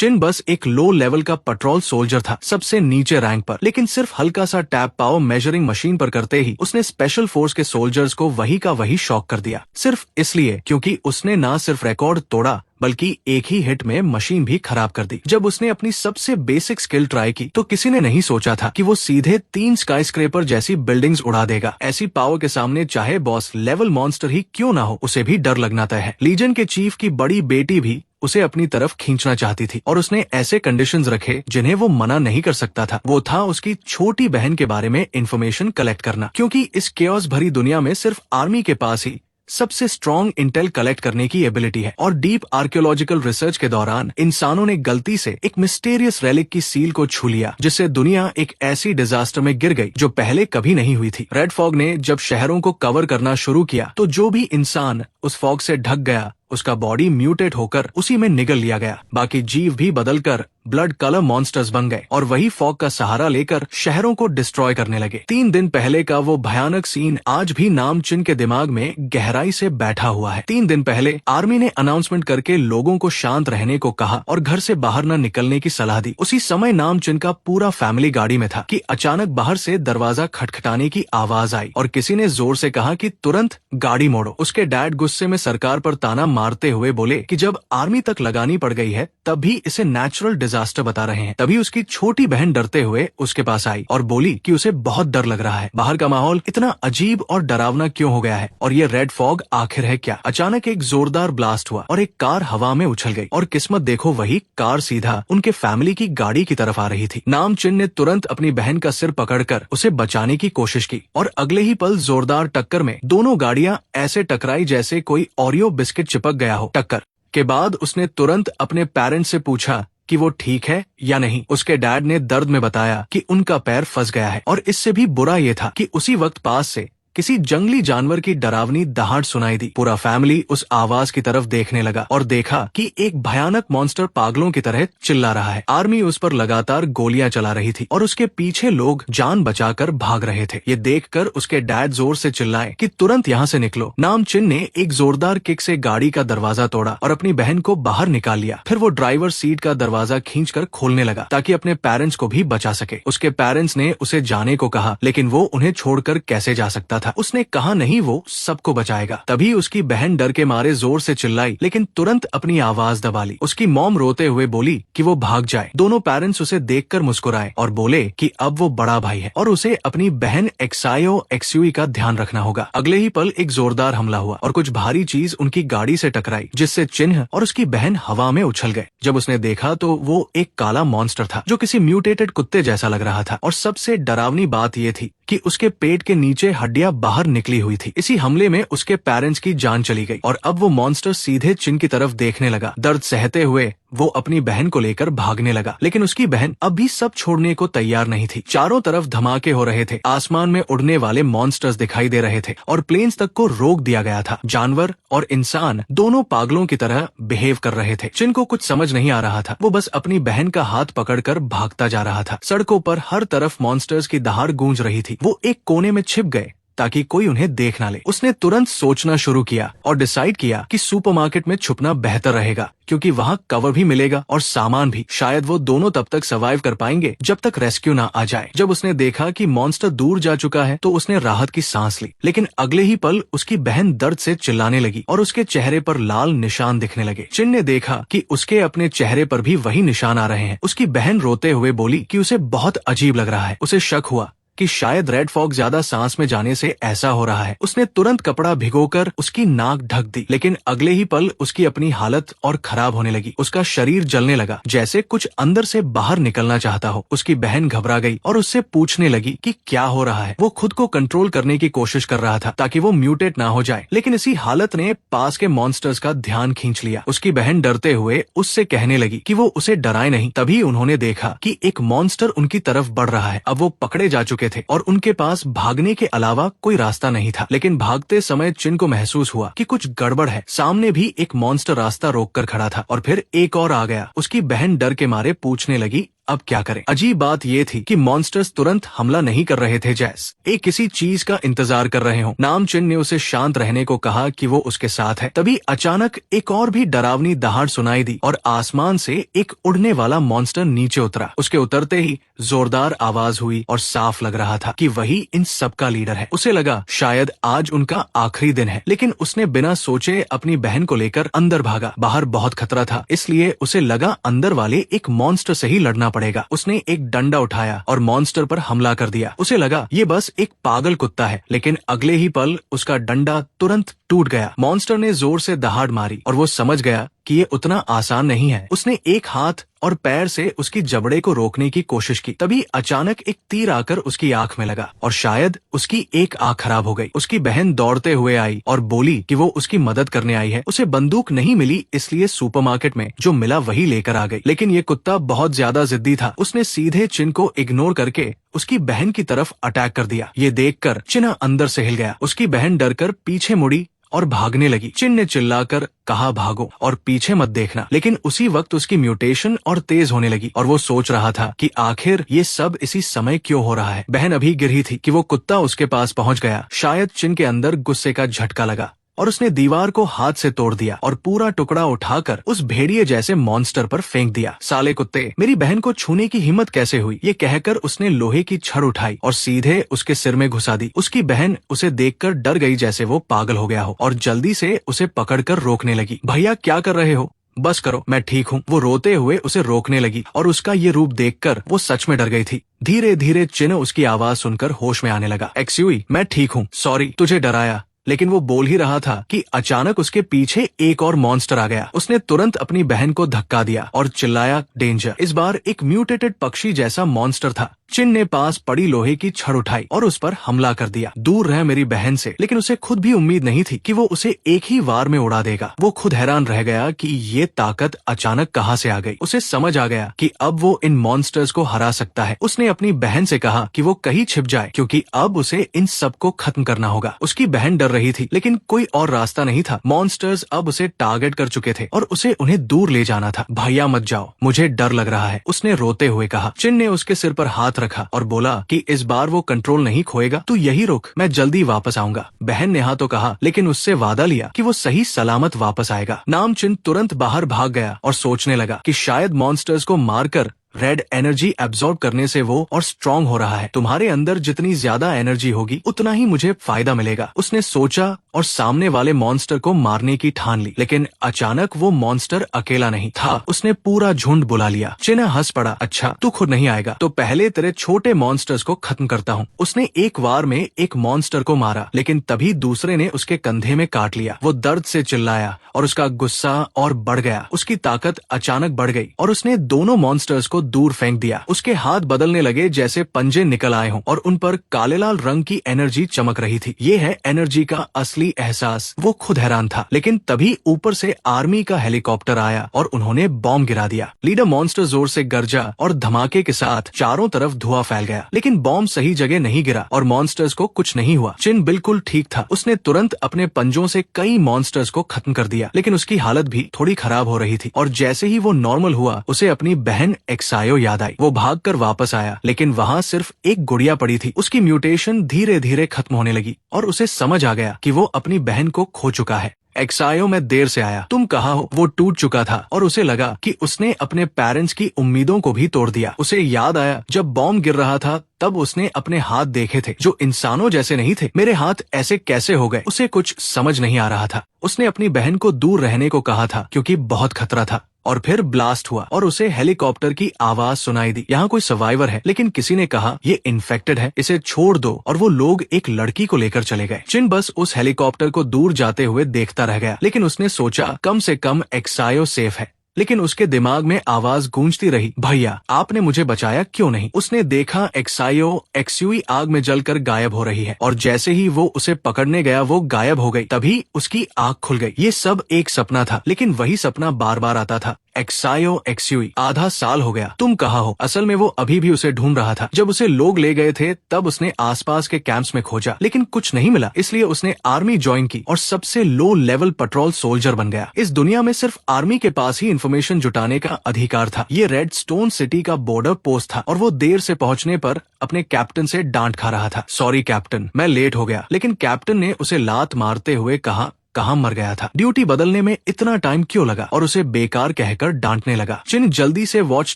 चिन बस एक low level का पेट्रोल सोल्जर था, सबसे नीचे रैंक पर। लेकिन सिर्फ हल्का सा टैप पावर मेजरिंग मशीन पर करते ही उसने स्पेशल फोर्स के सोल्जर्स को वही का वही शॉक कर दिया। सिर्फ इसलिए क्योंकि उसने न सिर्फ रिकॉर्ड तोड़ा बल्कि एक ही हिट में मशीन भी खराब कर दी। जब उसने अपनी सबसे बेसिक स्किल ट्राई की तो किसी ने नहीं सोचा था कि वो सीधे 3 स्काईस्क्रेपर जैसी बिल्डिंग्स उड़ा देगा। ऐसी पावर के सामने चाहे बॉस लेवल मॉन्स्टर ही क्यों ना हो, उसे भी डर लगना तय है। लीजन के चीफ की बड़ी बेटी भी उसे अपनी तरफ खींचना चाहती थी और उसने ऐसे कंडीशंस रखे जिन्हें वो मना नहीं कर सकता था। वो था उसकी छोटी बहन के बारे में इंफॉर्मेशन कलेक्ट करना, क्योंकि इस केओस भरी दुनिया में सिर्फ आर्मी के पास ही सबसे स्ट्रॉन्ग इंटेल कलेक्ट करने की एबिलिटी है। और डीप आर्कियोलॉजिकल रिसर्च के दौरान इंसानों ने गलती से एक मिस्टीरियस रेलिक की सील को छू लिया, जिससे दुनिया एक ऐसी डिजास्टर में गिर गई जो पहले कभी नहीं हुई थी। रेड फॉग ने जब शहरों को कवर करना शुरू किया तो जो भी इंसान उस फॉग से ढक गया उसका बॉडी म्यूटेट होकर उसी में निगल लिया गया। बाकी जीव भी बदलकर ब्लड कलर मॉन्स्टर्स बन गए और वही फॉग का सहारा लेकर शहरों को डिस्ट्रॉय करने लगे। 3 दिन पहले का वो भयानक सीन आज भी नाम चिन के दिमाग में गहराई से बैठा हुआ है। 3 दिन पहले आर्मी ने अनाउंसमेंट करके लोगों को शांत रहने को कहा और घर से बाहर न निकलने की सलाह दी। उसी समय नाम चिन का पूरा फैमिली गाड़ी में था कि अचानक बाहर से दरवाजा खटखटाने की आवाज आई और किसी ने जोर से कहा कि तुरंत गाड़ी मोड़ो। उसके डैड गुस्से में सरकार पर ताना मारते हुए बोले कि जब आर्मी तक लगानी पड़ गई है तब भी इसे नेचुरल डिजास्टर बता रहे हैं। तभी उसकी छोटी बहन डरते हुए उसके पास आई और बोली कि उसे बहुत डर लग रहा है। बाहर का माहौल इतना अजीब और डरावना क्यों हो गया है और ये रेड फॉग आखिर है क्या। अचानक एक जोरदार ब्लास्ट हुआ और एक कार हवा में उछल गई और किस्मत देखो वही कार सीधा उनके फैमिली की गाड़ी की तरफ आ रही थी। नाम चिन ने तुरंत अपनी बहन का सिर पकड़कर उसे बचाने की कोशिश की और अगले ही पल जोरदार टक्कर में दोनों गाड़ियां ऐसे टकराई जैसे कोई ओरियो बिस्किट चिपक गया हो। टक्कर के बाद उसने तुरंत अपने पेरेंट्स से पूछा कि वो ठीक है या नहीं। उसके डैड ने दर्द में बताया कि उनका पैर फंस गया है और इससे भी बुरा ये था कि उसी वक्त पास से किसी जंगली जानवर की डरावनी दहाड़ सुनाई दी। पूरा फैमिली उस आवाज की तरफ देखने लगा और देखा कि एक भयानक मॉन्स्टर पागलों की तरह चिल्ला रहा है। आर्मी उस पर लगातार गोलियां चला रही थी और उसके पीछे लोग जान बचाकर भाग रहे थे। ये देखकर उसके डैड जोर से चिल्लाए कि तुरंत यहाँ से निकलो। नाम चिन ने एक जोरदार किक से गाड़ी का दरवाजा तोड़ा और अपनी बहन को बाहर निकाल लिया। फिर वो ड्राइवर सीट का दरवाजा खींचकर खोलने लगा ताकि अपने पेरेंट्स को भी बचा सके। उसके पेरेंट्स ने उसे जाने को कहा लेकिन वो उन्हें छोड़कर कैसे जा सकता था। उसने कहा नहीं, वो सबको बचाएगा। तभी उसकी बहन डर के मारे जोर से चिल्लाई लेकिन तुरंत अपनी आवाज दबा ली। उसकी मॉम रोते हुए बोली कि वो भाग जाए। दोनों पेरेंट्स उसे देखकर मुस्कुराए और बोले कि अब वो बड़ा भाई है और उसे अपनी बहन एक्सायो एक्सयूई का ध्यान रखना होगा। अगले ही पल एक जोरदार हमला हुआ और कुछ भारी चीज उनकी गाड़ी से टकराई जिससे चिन्ह और उसकी बहन हवा में उछल गए। जब उसने देखा तो वो एक काला मॉन्स्टर था जो किसी म्यूटेटेड कुत्ते जैसा लग रहा था और सबसे डरावनी बात ये थी कि उसके पेट के नीचे हड्डियां बाहर निकली हुई थी। इसी हमले में उसके पेरेंट्स की जान चली गई और अब वो मॉन्स्टर सीधे चिन की तरफ देखने लगा। दर्द सहते हुए वो अपनी बहन को लेकर भागने लगा लेकिन उसकी बहन अभी सब छोड़ने को तैयार नहीं थी। चारों तरफ धमाके हो रहे थे, आसमान में उड़ने वाले मॉन्स्टर्स दिखाई दे रहे थे और प्लेन्स तक को रोक दिया गया था। जानवर और इंसान दोनों पागलों की तरह बिहेव कर रहे थे। चिन को कुछ समझ नहीं आ रहा था, वो बस अपनी बहन का हाथ पकड़कर भागता जा रहा था। सड़कों पर हर तरफ मॉन्स्टर्स की दहाड़ गूंज रही थी। वो एक कोने में छिप गए ताकि कोई उन्हें देख ना ले। उसने तुरंत सोचना शुरू किया और डिसाइड किया कि सुपरमार्केट में छुपना बेहतर रहेगा क्योंकि वहाँ कवर भी मिलेगा और सामान भी। शायद वो दोनों तब तक सर्वाइव कर पाएंगे जब तक रेस्क्यू ना आ जाए। जब उसने देखा कि मॉन्स्टर दूर जा चुका है तो उसने राहत की सांस ली लेकिन अगले ही पल उसकी बहन दर्द से चिल्लाने लगी और उसके चेहरे पर लाल निशान दिखने लगे। चिन ने देखा कि उसके अपने चेहरे पर भी वही निशान आ रहे हैं। उसकी बहन रोते हुए बोली कि उसे बहुत अजीब लग रहा है। उसे शक हुआ कि शायद रेड फॉग ज्यादा सांस में जाने से ऐसा हो रहा है। उसने तुरंत कपड़ा भिगोकर उसकी नाक ढक दी लेकिन अगले ही पल उसकी अपनी हालत और खराब होने लगी। उसका शरीर जलने लगा जैसे कुछ अंदर से बाहर निकलना चाहता हो। उसकी बहन घबरा गई और उससे पूछने लगी कि क्या हो रहा है। वो खुद को कंट्रोल करने की कोशिश कर रहा था ताकि वो म्यूटेट ना हो जाए लेकिन इसी हालत ने पास के मॉन्स्टर्स का ध्यान खींच लिया। उसकी बहन डरते हुए उससे कहने लगी कि वो उसे डराए नहीं। तभी उन्होंने देखा कि एक मॉन्स्टर उनकी तरफ बढ़ रहा है। अब वो पकड़े जा चुके थे और उनके पास भागने के अलावा कोई रास्ता नहीं था। लेकिन भागते समय चिन को महसूस हुआ कि कुछ गड़बड़ है। सामने भी एक मॉन्स्टर रास्ता रोक कर खड़ा था और फिर एक और आ गया। उसकी बहन डर के मारे पूछने लगी अब क्या करें। अजीब बात ये थी कि मॉन्स्टर्स तुरंत हमला नहीं कर रहे थे, जैस एक किसी चीज का इंतजार कर रहे हो। नामचिन ने उसे शांत रहने को कहा कि वो उसके साथ है। तभी अचानक एक और भी डरावनी दहाड़ सुनाई दी और आसमान से एक उड़ने वाला मॉन्स्टर नीचे उतरा। उसके उतरते ही जोरदार आवाज हुई और साफ लग रहा था कि वही इन सबका लीडर है। उसे लगा शायद आज उनका आखिरी दिन है, लेकिन उसने बिना सोचे अपनी बहन को लेकर अंदर भागा। बाहर बहुत खतरा था, इसलिए उसे लगा अंदर वाले एक मॉन्स्टर से ही लड़ना पड़ेगा। उसने एक डंडा उठाया और मॉन्स्टर पर हमला कर दिया। उसे लगा ये बस एक पागल कुत्ता है, लेकिन अगले ही पल उसका डंडा तुरंत टूट गया। मॉन्स्टर ने जोर से दहाड़ मारी और वो समझ गया कि ये उतना आसान नहीं है। उसने एक हाथ और पैर से उसकी जबड़े को रोकने की कोशिश की। तभी अचानक एक तीर आकर उसकी आंख में लगा और शायद उसकी एक आंख खराब हो गई। उसकी बहन दौड़ते हुए आई और बोली कि वो उसकी मदद करने आई है। उसे बंदूक नहीं मिली, इसलिए सुपरमार्केट में जो मिला वही लेकर आ गई। लेकिन ये कुत्ता बहुत ज्यादा जिद्दी था। उसने सीधे चिन को इग्नोर करके उसकी बहन की तरफ अटैक कर दिया। ये देखकर चिन अंदर से हिल गया। उसकी बहन डरकर पीछे मुड़ी और भागने लगी। चिन ने चिल्लाकर कहा भागो और पीछे मत देखना। लेकिन उसी वक्त उसकी म्यूटेशन और तेज होने लगी और वो सोच रहा था कि आखिर ये सब इसी समय क्यों हो रहा है। बहन अभी गिरी थी कि वो कुत्ता उसके पास पहुंच गया। शायद चिन के अंदर गुस्से का झटका लगा और उसने दीवार को हाथ से तोड़ दिया और पूरा टुकड़ा उठाकर उस भेड़िए जैसे मॉन्स्टर पर फेंक दिया। साले कुत्ते, मेरी बहन को छूने की हिम्मत कैसे हुई? ये कहकर उसने लोहे की छड़ उठाई और सीधे उसके सिर में घुसा दी। उसकी बहन उसे देखकर डर गई, जैसे वो पागल हो गया हो, और जल्दी से उसे पकड़कर रोकने लगी। भैया क्या कर रहे हो? बस करो, मैं ठीक हूँ। वो रोते हुए उसे रोकने लगी और उसका ये रूप देखकर वो सच में डर गई थी। धीरे धीरे चिन उसकी आवाज सुनकर होश में आने लगा। एक्सयूई, मैं ठीक हूँ, सॉरी तुझे डराया। लेकिन वो बोल ही रहा था कि अचानक उसके पीछे एक और मॉन्स्टर आ गया। उसने तुरंत अपनी बहन को धक्का दिया और चिल्लाया डेंजर। इस बार एक म्यूटेटेड पक्षी जैसा मॉन्स्टर था। चिन ने पास पड़ी लोहे की छड़ उठाई और उस पर हमला कर दिया। दूर रह मेरी बहन से। लेकिन उसे खुद भी उम्मीद नहीं थी कि वो उसे एक ही वार में उड़ा देगा। वो खुद हैरान रह गया कि ये ताकत अचानक कहाँ से आ गई। उसे समझ आ गया कि अब वो इन मॉन्स्टर्स को हरा सकता है। उसने अपनी बहन से कहा कि वो कहीं छिप जाए, क्योंकि अब उसे इन सबको खत्म करना होगा। उसकी बहन डर रही थी, लेकिन कोई और रास्ता नहीं था। मॉन्स्टर्स अब उसे टारगेट कर चुके थे और उसे उन्हें दूर ले जाना था। भैया मत जाओ, मुझे डर लग रहा है, उसने रोते हुए कहा। चिन ने उसके सिर पर हाथ रखा और बोला कि इस बार वो कंट्रोल नहीं खोएगा। तू यही रुक, मैं जल्दी वापस आऊंगा। बहन ने हाँ तो कहा, लेकिन उससे वादा लिया कि वो सही सलामत वापस आएगा। नामचिन तुरंत बाहर भाग गया और सोचने लगा कि शायद मॉन्स्टर्स को मारकर रेड एनर्जी एब्जॉर्ब करने से वो और स्ट्रांग हो रहा है। तुम्हारे अंदर जितनी ज्यादा एनर्जी होगी उतना ही मुझे फायदा मिलेगा, उसने सोचा और सामने वाले मॉन्स्टर को मारने की ठान ली। लेकिन अचानक वो मॉन्स्टर अकेला नहीं था, उसने पूरा झुंड बुला लिया। चिना हंस पड़ा, अच्छा तू खुद नहीं आएगा तो पहले तेरे छोटे मॉन्स्टर्स को खत्म करता हूँ। उसने एक वार में एक मॉन्स्टर को मारा, लेकिन तभी दूसरे ने उसके कंधे में काट लिया। वो दर्द से चिल्लाया और उसका गुस्सा और बढ़ गया। उसकी ताकत अचानक बढ़ गई और उसने दोनों मॉन्स्टर्स को दूर फेंक दिया। उसके हाथ बदलने लगे जैसे पंजे निकल आए हों और उन पर काले लाल रंग की एनर्जी चमक रही थी। ये है एनर्जी का असली एहसास। वो खुद हैरान था, लेकिन तभी ऊपर से आर्मी का हेलीकॉप्टर आया और उन्होंने बॉम्ब गिरा दिया। लीडर मॉन्स्टर जोर से गरजा और धमाके के साथ चारों तरफ धुआं फैल गया, लेकिन बॉम्ब सही जगह नहीं गिरा और मॉन्स्टर्स को कुछ नहीं हुआ। चिन बिल्कुल ठीक था। उसने तुरंत अपने पंजों से कई मॉन्स्टर्स को खत्म कर दिया, लेकिन उसकी हालत भी थोड़ी खराब हो रही थी। और जैसे ही वो नॉर्मल हुआ, उसे अपनी बहन एक्सायो याद आई। वो भागकर वापस आया, लेकिन वहाँ सिर्फ एक गुड़िया पड़ी थी। उसकी म्यूटेशन धीरे धीरे खत्म होने लगी और उसे समझ आ गया कि वो अपनी बहन को खो चुका है। एक्सायो, मैं देर से आया, तुम कहाँ हो? वो टूट चुका था और उसे लगा कि उसने अपने पेरेंट्स की उम्मीदों को भी तोड़ दिया। उसे याद आया जब बॉम्ब गिर रहा था तब उसने अपने हाथ देखे थे जो इंसानों जैसे नहीं थे। मेरे हाथ ऐसे कैसे हो गए? उसे कुछ समझ नहीं आ रहा था। उसने अपनी बहन को दूर रहने को कहा था क्योंकि बहुत खतरा था। और फिर ब्लास्ट हुआ और उसे हेलीकॉप्टर की आवाज सुनाई दी। यहाँ कोई सर्वाइवर है, लेकिन किसी ने कहा ये इन्फेक्टेड है, इसे छोड़ दो। और वो लोग एक लड़की को लेकर चले गए। चिन बस उस हेलीकॉप्टर को दूर जाते हुए देखता रह गया, लेकिन उसने सोचा कम से कम एक्सायो सेफ है। लेकिन उसके दिमाग में आवाज गूंजती रही, भैया आपने मुझे बचाया क्यों नहीं? उसने देखा एक्सायो एक्सयूई आग में जलकर गायब हो रही है और जैसे ही वो उसे पकड़ने गया वो गायब हो गई। तभी उसकी आंख खुल गई। ये सब एक सपना था, लेकिन वही सपना बार बार आता था। एक्सायो एक्सयूई, आधा साल हो गया, तुम कहाँ हो? असल में वो अभी भी उसे ढूंढ रहा था। जब उसे लोग ले गए थे तब उसने आसपास के कैंप्स में खोजा, लेकिन कुछ नहीं मिला। इसलिए उसने आर्मी ज्वाइन की और सबसे लो लेवल पेट्रोल सोल्जर बन गया। इस दुनिया में सिर्फ आर्मी के पास ही इंफॉर्मेशन जुटाने का अधिकार था। ये रेड स्टोन सिटी का बॉर्डर पोस्ट था और वो देर से पहुंचने पर अपने कैप्टन से डांट खा रहा था। सॉरी कैप्टन, मैं लेट हो गया। लेकिन कैप्टन ने उसे लात मारते हुए कहा, कहाँ मर गया था? ड्यूटी बदलने में इतना टाइम क्यों लगा? और उसे बेकार कहकर डांटने लगा। चिन जल्दी से वॉच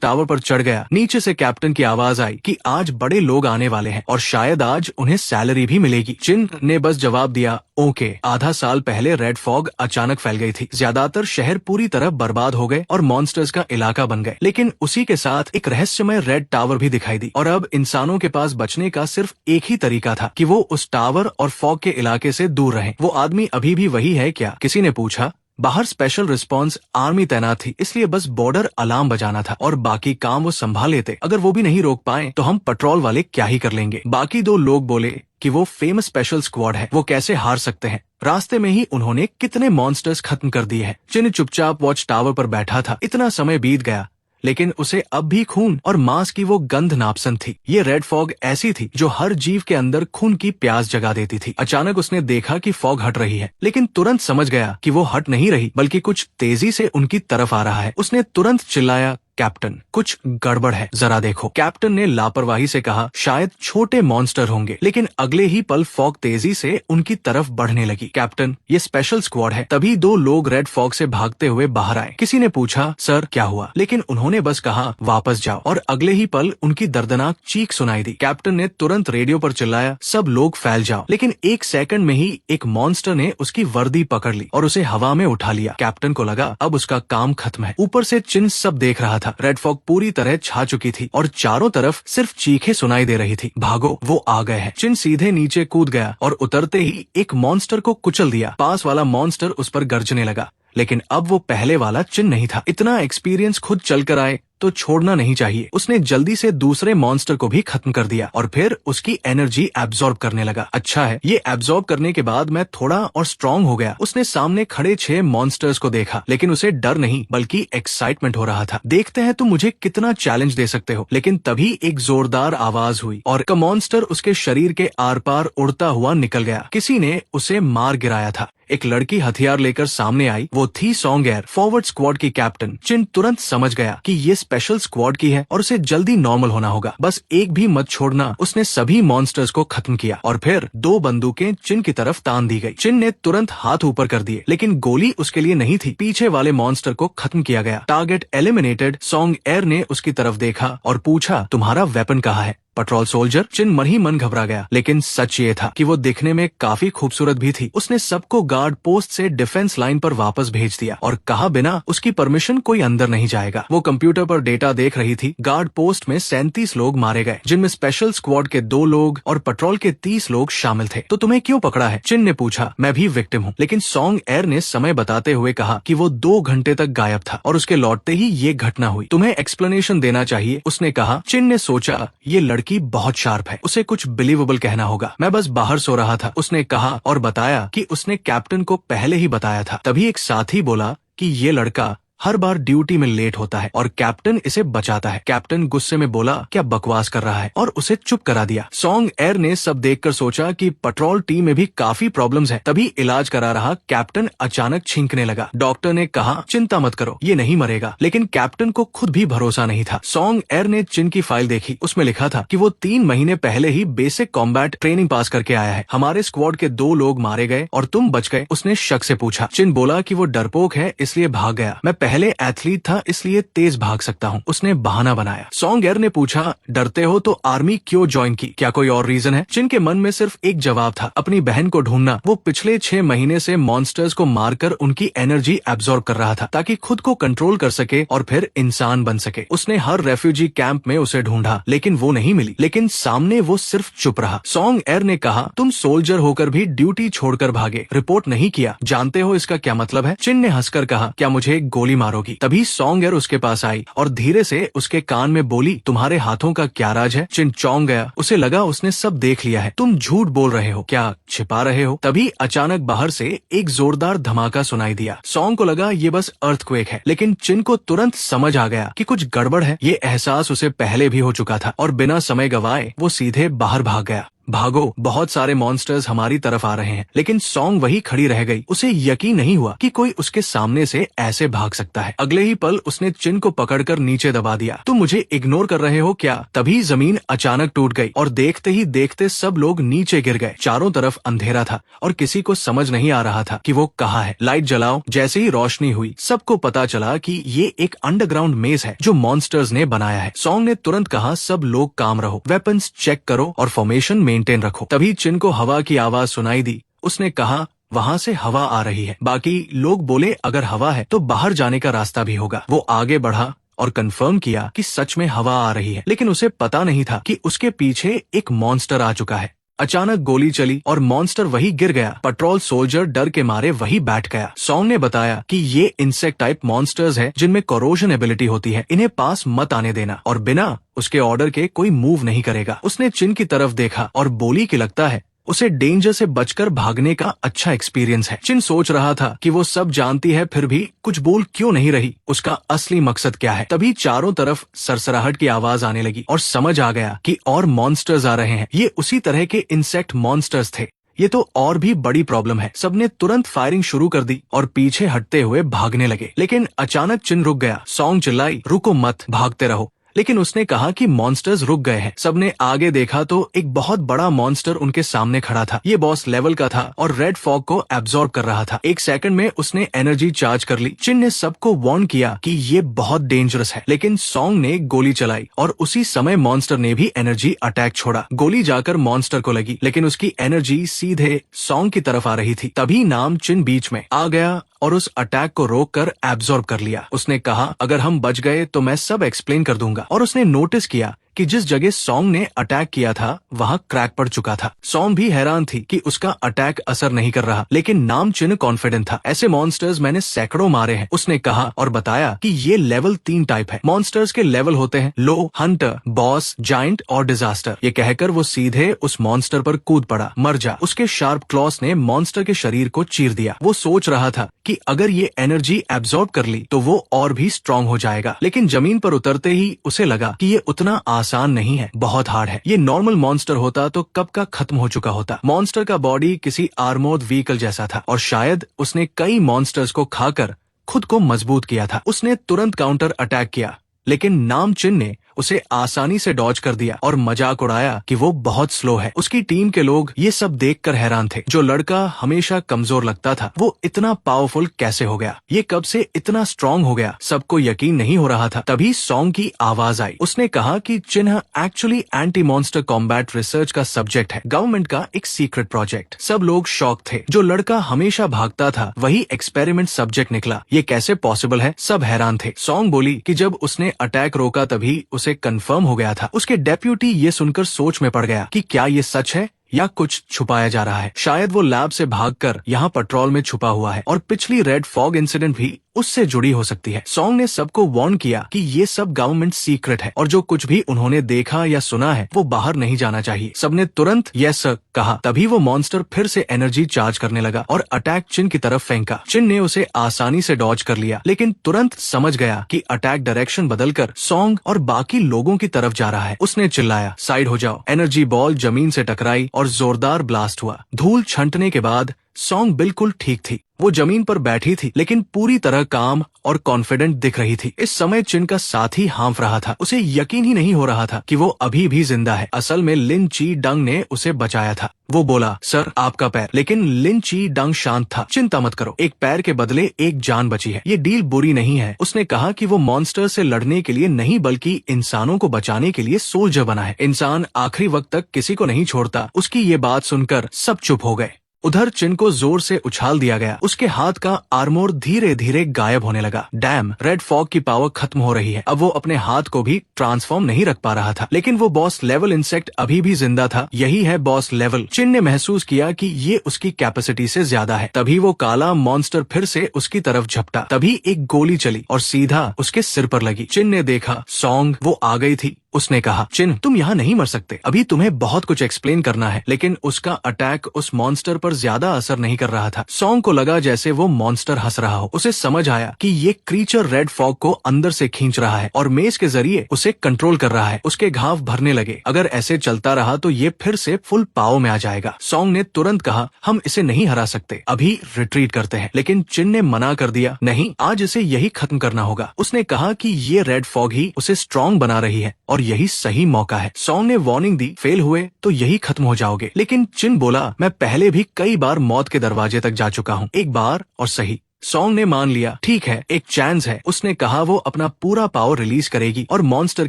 टावर पर चढ़ गया। नीचे से कैप्टन की आवाज आई कि आज बड़े लोग आने वाले हैं और शायद आज उन्हें सैलरी भी मिलेगी। चिन ने बस जवाब दिया, ओके। आधा साल पहले रेड फॉग अचानक फैल गई थी। ज्यादातर शहर पूरी तरह बर्बाद हो गए और मॉन्स्टर्स का इलाका बन गए, लेकिन उसी के साथ एक रहस्यमय रेड टावर भी दिखाई दी। और अब इंसानों के पास बचने का सिर्फ एक ही तरीका था कि वो उस टावर और फॉग के इलाके से दूर रहें। वो आदमी अभी भी वही है क्या? किसी ने पूछा। बाहर स्पेशल रिस्पांस आर्मी तैनात थी, इसलिए बस बॉर्डर अलार्म बजाना था और बाकी काम वो संभाल लेते। अगर वो भी नहीं रोक पाए तो हम पेट्रोल वाले क्या ही कर लेंगे। बाकी दो लोग बोले कि वो फेमस स्पेशल स्क्वाड है, वो कैसे हार सकते हैं। रास्ते में ही उन्होंने कितने मॉन्स्टर्स खत्म कर दिए हैं। चिन चुपचाप वॉच टावर पर बैठा था। इतना समय बीत गया लेकिन उसे अब भी खून और मांस की वो गंध नापसंद थी। ये रेड फॉग ऐसी थी जो हर जीव के अंदर खून की प्यास जगा देती थी। अचानक उसने देखा कि फॉग हट रही है, लेकिन तुरंत समझ गया कि वो हट नहीं रही बल्कि कुछ तेजी से उनकी तरफ आ रहा है। उसने तुरंत चिल्लाया, कैप्टन, कुछ गड़बड़ है, जरा देखो। कैप्टन ने लापरवाही से कहा, शायद छोटे मॉन्स्टर होंगे। लेकिन अगले ही पल फॉग तेजी से उनकी तरफ बढ़ने लगी। कैप्टन, ये स्पेशल स्क्वाड है। तभी दो लोग रेड फॉग से भागते हुए बाहर आए। किसी ने पूछा, सर क्या हुआ? लेकिन उन्होंने बस कहा, वापस जाओ। और अगले ही पल उनकी दर्दनाक चीख सुनाई दी। कैप्टन ने तुरंत रेडियो पर चिल्लाया, सब लोग फैल जाओ। लेकिन एक सेकंड में ही एक मॉन्स्टर ने उसकी वर्दी पकड़ ली और उसे हवा में उठा लिया। कैप्टन को लगा अब उसका काम खत्म है। ऊपर से चिन सब देख रहा था। रेड फॉग पूरी तरह छा चुकी थी और चारों तरफ सिर्फ चीखें सुनाई दे रही थी। भागो, वो आ गए हैं। चिन सीधे नीचे कूद गया और उतरते ही एक मॉन्स्टर को कुचल दिया। पास वाला मॉन्स्टर उस पर गरजने लगा, लेकिन अब वो पहले वाला चिन नहीं था। इतना एक्सपीरियंस खुद चलकर आए तो छोड़ना नहीं चाहिए। उसने जल्दी से दूसरे मॉन्स्टर को भी खत्म कर दिया और फिर उसकी एनर्जी एब्जॉर्ब करने लगा। अच्छा है, ये एब्जॉर्ब करने के बाद मैं थोड़ा और स्ट्रांग हो गया। उसने सामने खड़े 6 मॉन्स्टर्स को देखा, लेकिन उसे डर नहीं बल्कि एक्साइटमेंट हो रहा था। देखते हैं तुम मुझे कितना चैलेंज दे सकते हो। लेकिन तभी एक जोरदार आवाज हुई और का मॉन्स्टर उसके शरीर के आर पार उड़ता हुआ निकल गया। किसी ने उसे मार गिराया था। एक लड़की हथियार लेकर सामने आई। वो थी सॉन्ग एयर, फॉरवर्ड स्क्वाड की कैप्टन। चिन तुरंत समझ गया कि ये स्पेशल स्क्वाड की है और उसे जल्दी नॉर्मल होना होगा। बस एक भी मत छोड़ना। उसने सभी मॉन्स्टर्स को खत्म किया और फिर 2 बंदूकें चिन की तरफ तान दी गई। चिन ने तुरंत हाथ ऊपर कर दिए, लेकिन गोली उसके लिए नहीं थी। पीछे वाले मॉन्स्टर को खत्म किया गया। Target eliminated. सॉन्ग एयर ने उसकी तरफ देखा और पूछा, तुम्हारा वेपन कहाँ है? Petrol soldier. चिन मन ही मन घबरा गया, लेकिन सच ये था कि वो दिखने में काफी खूबसूरत भी थी। उसने सबको गार्ड पोस्ट से डिफेंस लाइन पर वापस भेज दिया और कहा बिना उसकी परमिशन कोई अंदर नहीं जाएगा। वो कंप्यूटर पर डेटा देख रही थी। गार्ड पोस्ट में 37 लोग मारे गए, जिनमें स्पेशल स्क्वाड के 2 लोग और पेट्रोल के 30 लोग शामिल थे। तो तुम्हें क्यों पकड़ा है? चिन ने पूछा। मैं भी विक्टिम हूँ, लेकिन सॉन्ग एयर ने समय बताते हुए कहा कि वो 2 घंटे तक गायब था और उसके लौटते ही ये घटना हुई। तुम्हें एक्सप्लेनेशन देना चाहिए, उसने कहा। चिन ने सोचा, ये लड़की बहुत शार्प है, उसे कुछ बिलीवेबल कहना होगा। मैं बस बाहर सो रहा था, उसने कहा और बताया कि उसने कैप्टन को पहले ही बताया था। तभी एक साथी बोला कि ये लड़का हर बार ड्यूटी में लेट होता है और कैप्टन इसे बचाता है। कैप्टन गुस्से में बोला, क्या बकवास कर रहा है, और उसे चुप करा दिया। सॉन्ग एयर ने सब देखकर सोचा कि पेट्रोल टीम में भी काफी प्रॉब्लम्स हैं। तभी इलाज करा रहा कैप्टन अचानक छींकने लगा। डॉक्टर ने कहा, चिंता मत करो, ये नहीं मरेगा। लेकिन कैप्टन को खुद भी भरोसा नहीं था। सॉन्ग एयर ने चिन की फाइल देखी। उसमें लिखा था कि वो 3 महीने पहले ही बेसिक कॉम्बैट ट्रेनिंग पास करके आया है। हमारे स्क्वाड के 2 लोग मारे गए और तुम बच गए। उसने शक से पूछा। चिन बोला कि वो डरपोक है इसलिए भाग गया। मैं पहले एथलीट था इसलिए तेज भाग सकता हूँ, उसने बहाना बनाया। सॉन्ग एयर ने पूछा, डरते हो तो आर्मी क्यों ज्वाइन की? क्या कोई और रीजन है? चिन के मन में सिर्फ एक जवाब था, अपनी बहन को ढूंढना। वो पिछले 6 महीने से मॉन्स्टर्स को मारकर उनकी एनर्जी एब्जॉर्ब कर रहा था ताकि खुद को कंट्रोल कर सके और फिर इंसान बन सके। उसने हर रेफ्यूजी कैंप में उसे ढूंढा, लेकिन वो नहीं मिली। लेकिन सामने वो सिर्फ चुप रहा। सॉन्ग एयर ने कहा, तुम सोल्जर होकर भी ड्यूटी छोड़कर भागे, रिपोर्ट नहीं किया। जानते हो इसका क्या मतलब है? चिन ने हंसकर कहा, क्या मुझे गोली गोली मारोगी। तभी सॉन्गर उसके पास आई और धीरे से उसके कान में बोली, तुम्हारे हाथों का क्या राज है? चिन चौंक गया, उसे लगा उसने सब देख लिया है। तुम झूठ बोल रहे हो, क्या छिपा रहे हो? तभी अचानक बाहर से एक जोरदार धमाका सुनाई दिया। सॉन्ग को लगा ये बस अर्थक्वेक है, लेकिन चिन को तुरंत समझ आ गया कि कुछ गड़बड़ है। ये एहसास उसे पहले भी हो चुका था और बिना समय गवाए वो सीधे बाहर भाग गया। भागो, बहुत सारे मॉन्स्टर्स हमारी तरफ आ रहे हैं। लेकिन सॉन्ग वही खड़ी रह गई। उसे यकीन नहीं हुआ कि कोई उसके सामने से ऐसे भाग सकता है। अगले ही पल उसने चिन को पकड़कर नीचे दबा दिया। तुम मुझे इग्नोर कर रहे हो क्या? तभी जमीन अचानक टूट गई और देखते ही देखते सब लोग नीचे गिर गए। चारों तरफ अंधेरा था और किसी को समझ नहीं आ रहा था कि वो कहाँ है। लाइट जलाओ। जैसे ही रोशनी हुई सबको पता चला कि ये एक अंडरग्राउंड मेज है जो मॉन्स्टर्स ने बनाया है। सॉन्ग ने तुरंत कहा, सब लोग काम रहो, वेपन्स चेक करो और फॉर्मेशन मेंटेन रखो। तभी चिन को हवा की आवाज सुनाई दी। उसने कहा, वहाँ से हवा आ रही है। बाकी लोग बोले, अगर हवा है तो बाहर जाने का रास्ता भी होगा। वो आगे बढ़ा और कंफर्म किया कि सच में हवा आ रही है, लेकिन उसे पता नहीं था कि उसके पीछे एक मॉन्स्टर आ चुका है। अचानक गोली चली और मॉन्स्टर वही गिर गया। पेट्रोल सोल्जर डर के मारे वही बैठ गया। सॉन्ग ने बताया कि ये इंसेक्ट टाइप मॉन्स्टर्स है जिनमें कोरोजन एबिलिटी होती है। इन्हें पास मत आने देना और बिना उसके ऑर्डर के कोई मूव नहीं करेगा। उसने चिन की तरफ देखा और बोली कि लगता है उसे डेंजर से बचकर भागने का अच्छा एक्सपीरियंस है। चिन सोच रहा था कि वो सब जानती है फिर भी कुछ बोल क्यों नहीं रही, उसका असली मकसद क्या है। तभी चारों तरफ सरसराहट की आवाज आने लगी और समझ आ गया कि और मॉन्स्टर्स आ रहे हैं। ये उसी तरह के इंसेक्ट मॉन्स्टर्स थे। ये तो और भी बड़ी प्रॉब्लम है। सबने तुरंत फायरिंग शुरू कर दी और पीछे हटते हुए भागने लगे। लेकिन अचानक चिन रुक गया। सॉन्ग चिल्लाई, रुको मत, भागते रहो। लेकिन उसने कहा कि मॉन्स्टर्स रुक गए हैं। सबने आगे देखा तो एक बहुत बड़ा मॉन्स्टर उनके सामने खड़ा था। ये बॉस लेवल का था और रेड फॉग को एब्जॉर्ब कर रहा था। एक सेकंड में उसने एनर्जी चार्ज कर ली। चिन ने सबको वार्न किया कि ये बहुत डेंजरस है, लेकिन सॉन्ग ने गोली चलाई और उसी समय मॉन्स्टर ने भी एनर्जी अटैक छोड़ा। गोली जाकर मॉन्स्टर को लगी, लेकिन उसकी एनर्जी सीधे सॉन्ग की तरफ आ रही थी। तभी नाम चिन बीच में आ गया और उस अटैक को रोककर एब्जॉर्ब कर लिया। उसने कहा, अगर हम बच गए तो मैं सब एक्सप्लेन कर दूंगा। और उसने नोटिस किया कि जिस जगह सॉन्ग ने अटैक किया था वहाँ क्रैक पड़ चुका था। सॉन्ग भी हैरान थी कि उसका अटैक असर नहीं कर रहा, लेकिन नाम चिन कॉन्फिडेंट था। ऐसे मॉन्स्टर्स मैंने सैकड़ों मारे हैं, उसने कहा और बताया कि ये लेवल 3 टाइप है। मॉन्स्टर्स के लेवल होते हैं लो, हंटर, बॉस, जाइंट और डिजास्टर। ये कहकर वो सीधे उस मॉन्स्टर पर कूद पड़ा। मर जा। उसके शार्प क्लॉस ने मॉन्स्टर के शरीर को चीर दिया। वो सोच रहा था कि अगर ये एनर्जी एब्जॉर्ब कर ली तो वो और भी स्ट्रांग हो जाएगा, लेकिन जमीन पर उतरते ही उसे लगा कि ये उतना आसान नहीं है, बहुत हार्ड है। ये नॉर्मल मॉन्स्टर होता तो कब का खत्म हो चुका होता। मॉन्स्टर का बॉडी किसी आर्मोर्ड व्हीकल जैसा था और शायद उसने कई मॉन्स्टर्स को खाकर खुद को मजबूत किया था। उसने तुरंत काउंटर अटैक किया, लेकिन नाम चिन ने उसे आसानी से डॉज कर दिया और मजाक उड़ाया कि वो बहुत स्लो है। उसकी टीम के लोग ये सब देखकर हैरान थे। जो लड़का हमेशा कमजोर लगता था वो इतना पावरफुल कैसे हो गया, ये कब से इतना स्ट्रांग हो गया। सबको यकीन नहीं हो रहा था। तभी सॉन्ग की आवाज आई। उसने कहा कि चिन्ह actually anti monster combat research का सब्जेक्ट है, गवर्नमेंट का एक सीक्रेट प्रोजेक्ट। सब लोग शॉक थे। जो लड़का हमेशा भागता था वही एक्सपेरिमेंट सब्जेक्ट निकला। ये कैसे पॉसिबल है? सब हैरान थे। सॉन्ग बोली कि जब उसने अटैक रोका तभी उसे कंफर्म हो गया था। उसके डेप्यूटी ये सुनकर सोच में पड़ गया कि क्या ये सच है या कुछ छुपाया जा रहा है। शायद वो लैब से भागकर यहाँ पेट्रोल में छुपा हुआ है और पिछली रेड फॉग इंसिडेंट भी उससे जुड़ी हो सकती है। सॉन्ग ने सबको वार्न किया कि ये सब गवर्नमेंट सीक्रेट है और जो कुछ भी उन्होंने देखा या सुना है वो बाहर नहीं जाना चाहिए। सबने तुरंत यस सर कहा। तभी वो मॉन्स्टर फिर से एनर्जी चार्ज करने लगा और अटैक चिन की तरफ फेंका। चिन ने उसे आसानी से डॉज कर लिया, लेकिन तुरंत समझ गया कि अटैक डायरेक्शन बदलकर सॉन्ग और बाकी लोगों की तरफ जा रहा है। उसने चिल्लाया, साइड हो जाओ। एनर्जी बॉल जमीन से टकराई और जोरदार ब्लास्ट हुआ। धूल छंटने के बाद सॉन्ग बिल्कुल ठीक थी। वो जमीन पर बैठी थी, लेकिन पूरी तरह काम और कॉन्फिडेंट दिख रही थी। इस समय चिन का साथी हाँफ रहा था। उसे यकीन ही नहीं हो रहा था कि वो अभी भी जिंदा है। असल में लिन ची डंग ने उसे बचाया था। वो बोला, सर आपका पैर। लेकिन लिन ची डंग शांत था। चिंता मत करो, एक पैर के बदले एक जान बची है। ये डील बुरी नहीं है। उसने कहा कि वो मॉन्स्टर से लड़ने के लिए नहीं बल्कि इंसानों को बचाने के लिए सोल्जर बना है। इंसान आखिरी वक्त तक किसी को नहीं छोड़ता। उसकी ये बात सुनकर सब चुप हो गए। उधर चिन को जोर से उछाल दिया गया। उसके हाथ का आर्मोर धीरे धीरे गायब होने लगा। डैम, रेड फॉग की पावर खत्म हो रही है। अब वो अपने हाथ को भी ट्रांसफॉर्म नहीं रख पा रहा था। लेकिन वो बॉस लेवल इंसेक्ट अभी भी जिंदा था। यही है बॉस लेवल। चिन ने महसूस किया कि ये उसकी कैपेसिटी से ज्यादा है। तभी वो काला मॉन्स्टर फिर से उसकी तरफ झपटा। तभी एक गोली चली और सीधा उसके सिर पर लगी। चिन ने देखा सॉन्ग, वो आ गई थी। उसने कहा, चिन तुम यहाँ नहीं मर सकते, अभी तुम्हें बहुत कुछ एक्सप्लेन करना है। लेकिन उसका अटैक उस मॉन्स्टर पर ज्यादा असर नहीं कर रहा था। सॉन्ग को लगा जैसे वो मॉन्स्टर हंस रहा हो। उसे समझ आया कि ये क्रीचर रेड फॉग को अंदर से खींच रहा है और मेज के जरिए उसे कंट्रोल कर रहा है। उसके घाव भरने लगे। अगर ऐसे चलता रहा तो ये फिर से फुल पाव में आ जाएगा। सॉन्ग ने तुरंत कहा, हम इसे नहीं हरा सकते, अभी रिट्रीट करते हैं। लेकिन चिन ने मना कर दिया, नहीं, आज इसे यही खत्म करना होगा। उसने कहा कि ये रेड फॉग ही उसे स्ट्रॉन्ग बना रही है और यही सही मौका है। सॉन्ग ने वार्निंग दी, फेल हुए तो यही खत्म हो जाओगे। लेकिन चिन बोला, मैं पहले भी कई बार मौत के दरवाजे तक जा चुका हूँ, एक बार और सही। सॉन्ग ने मान लिया, ठीक है, एक चांस है। उसने कहा वो अपना पूरा पावर रिलीज करेगी और मॉन्स्टर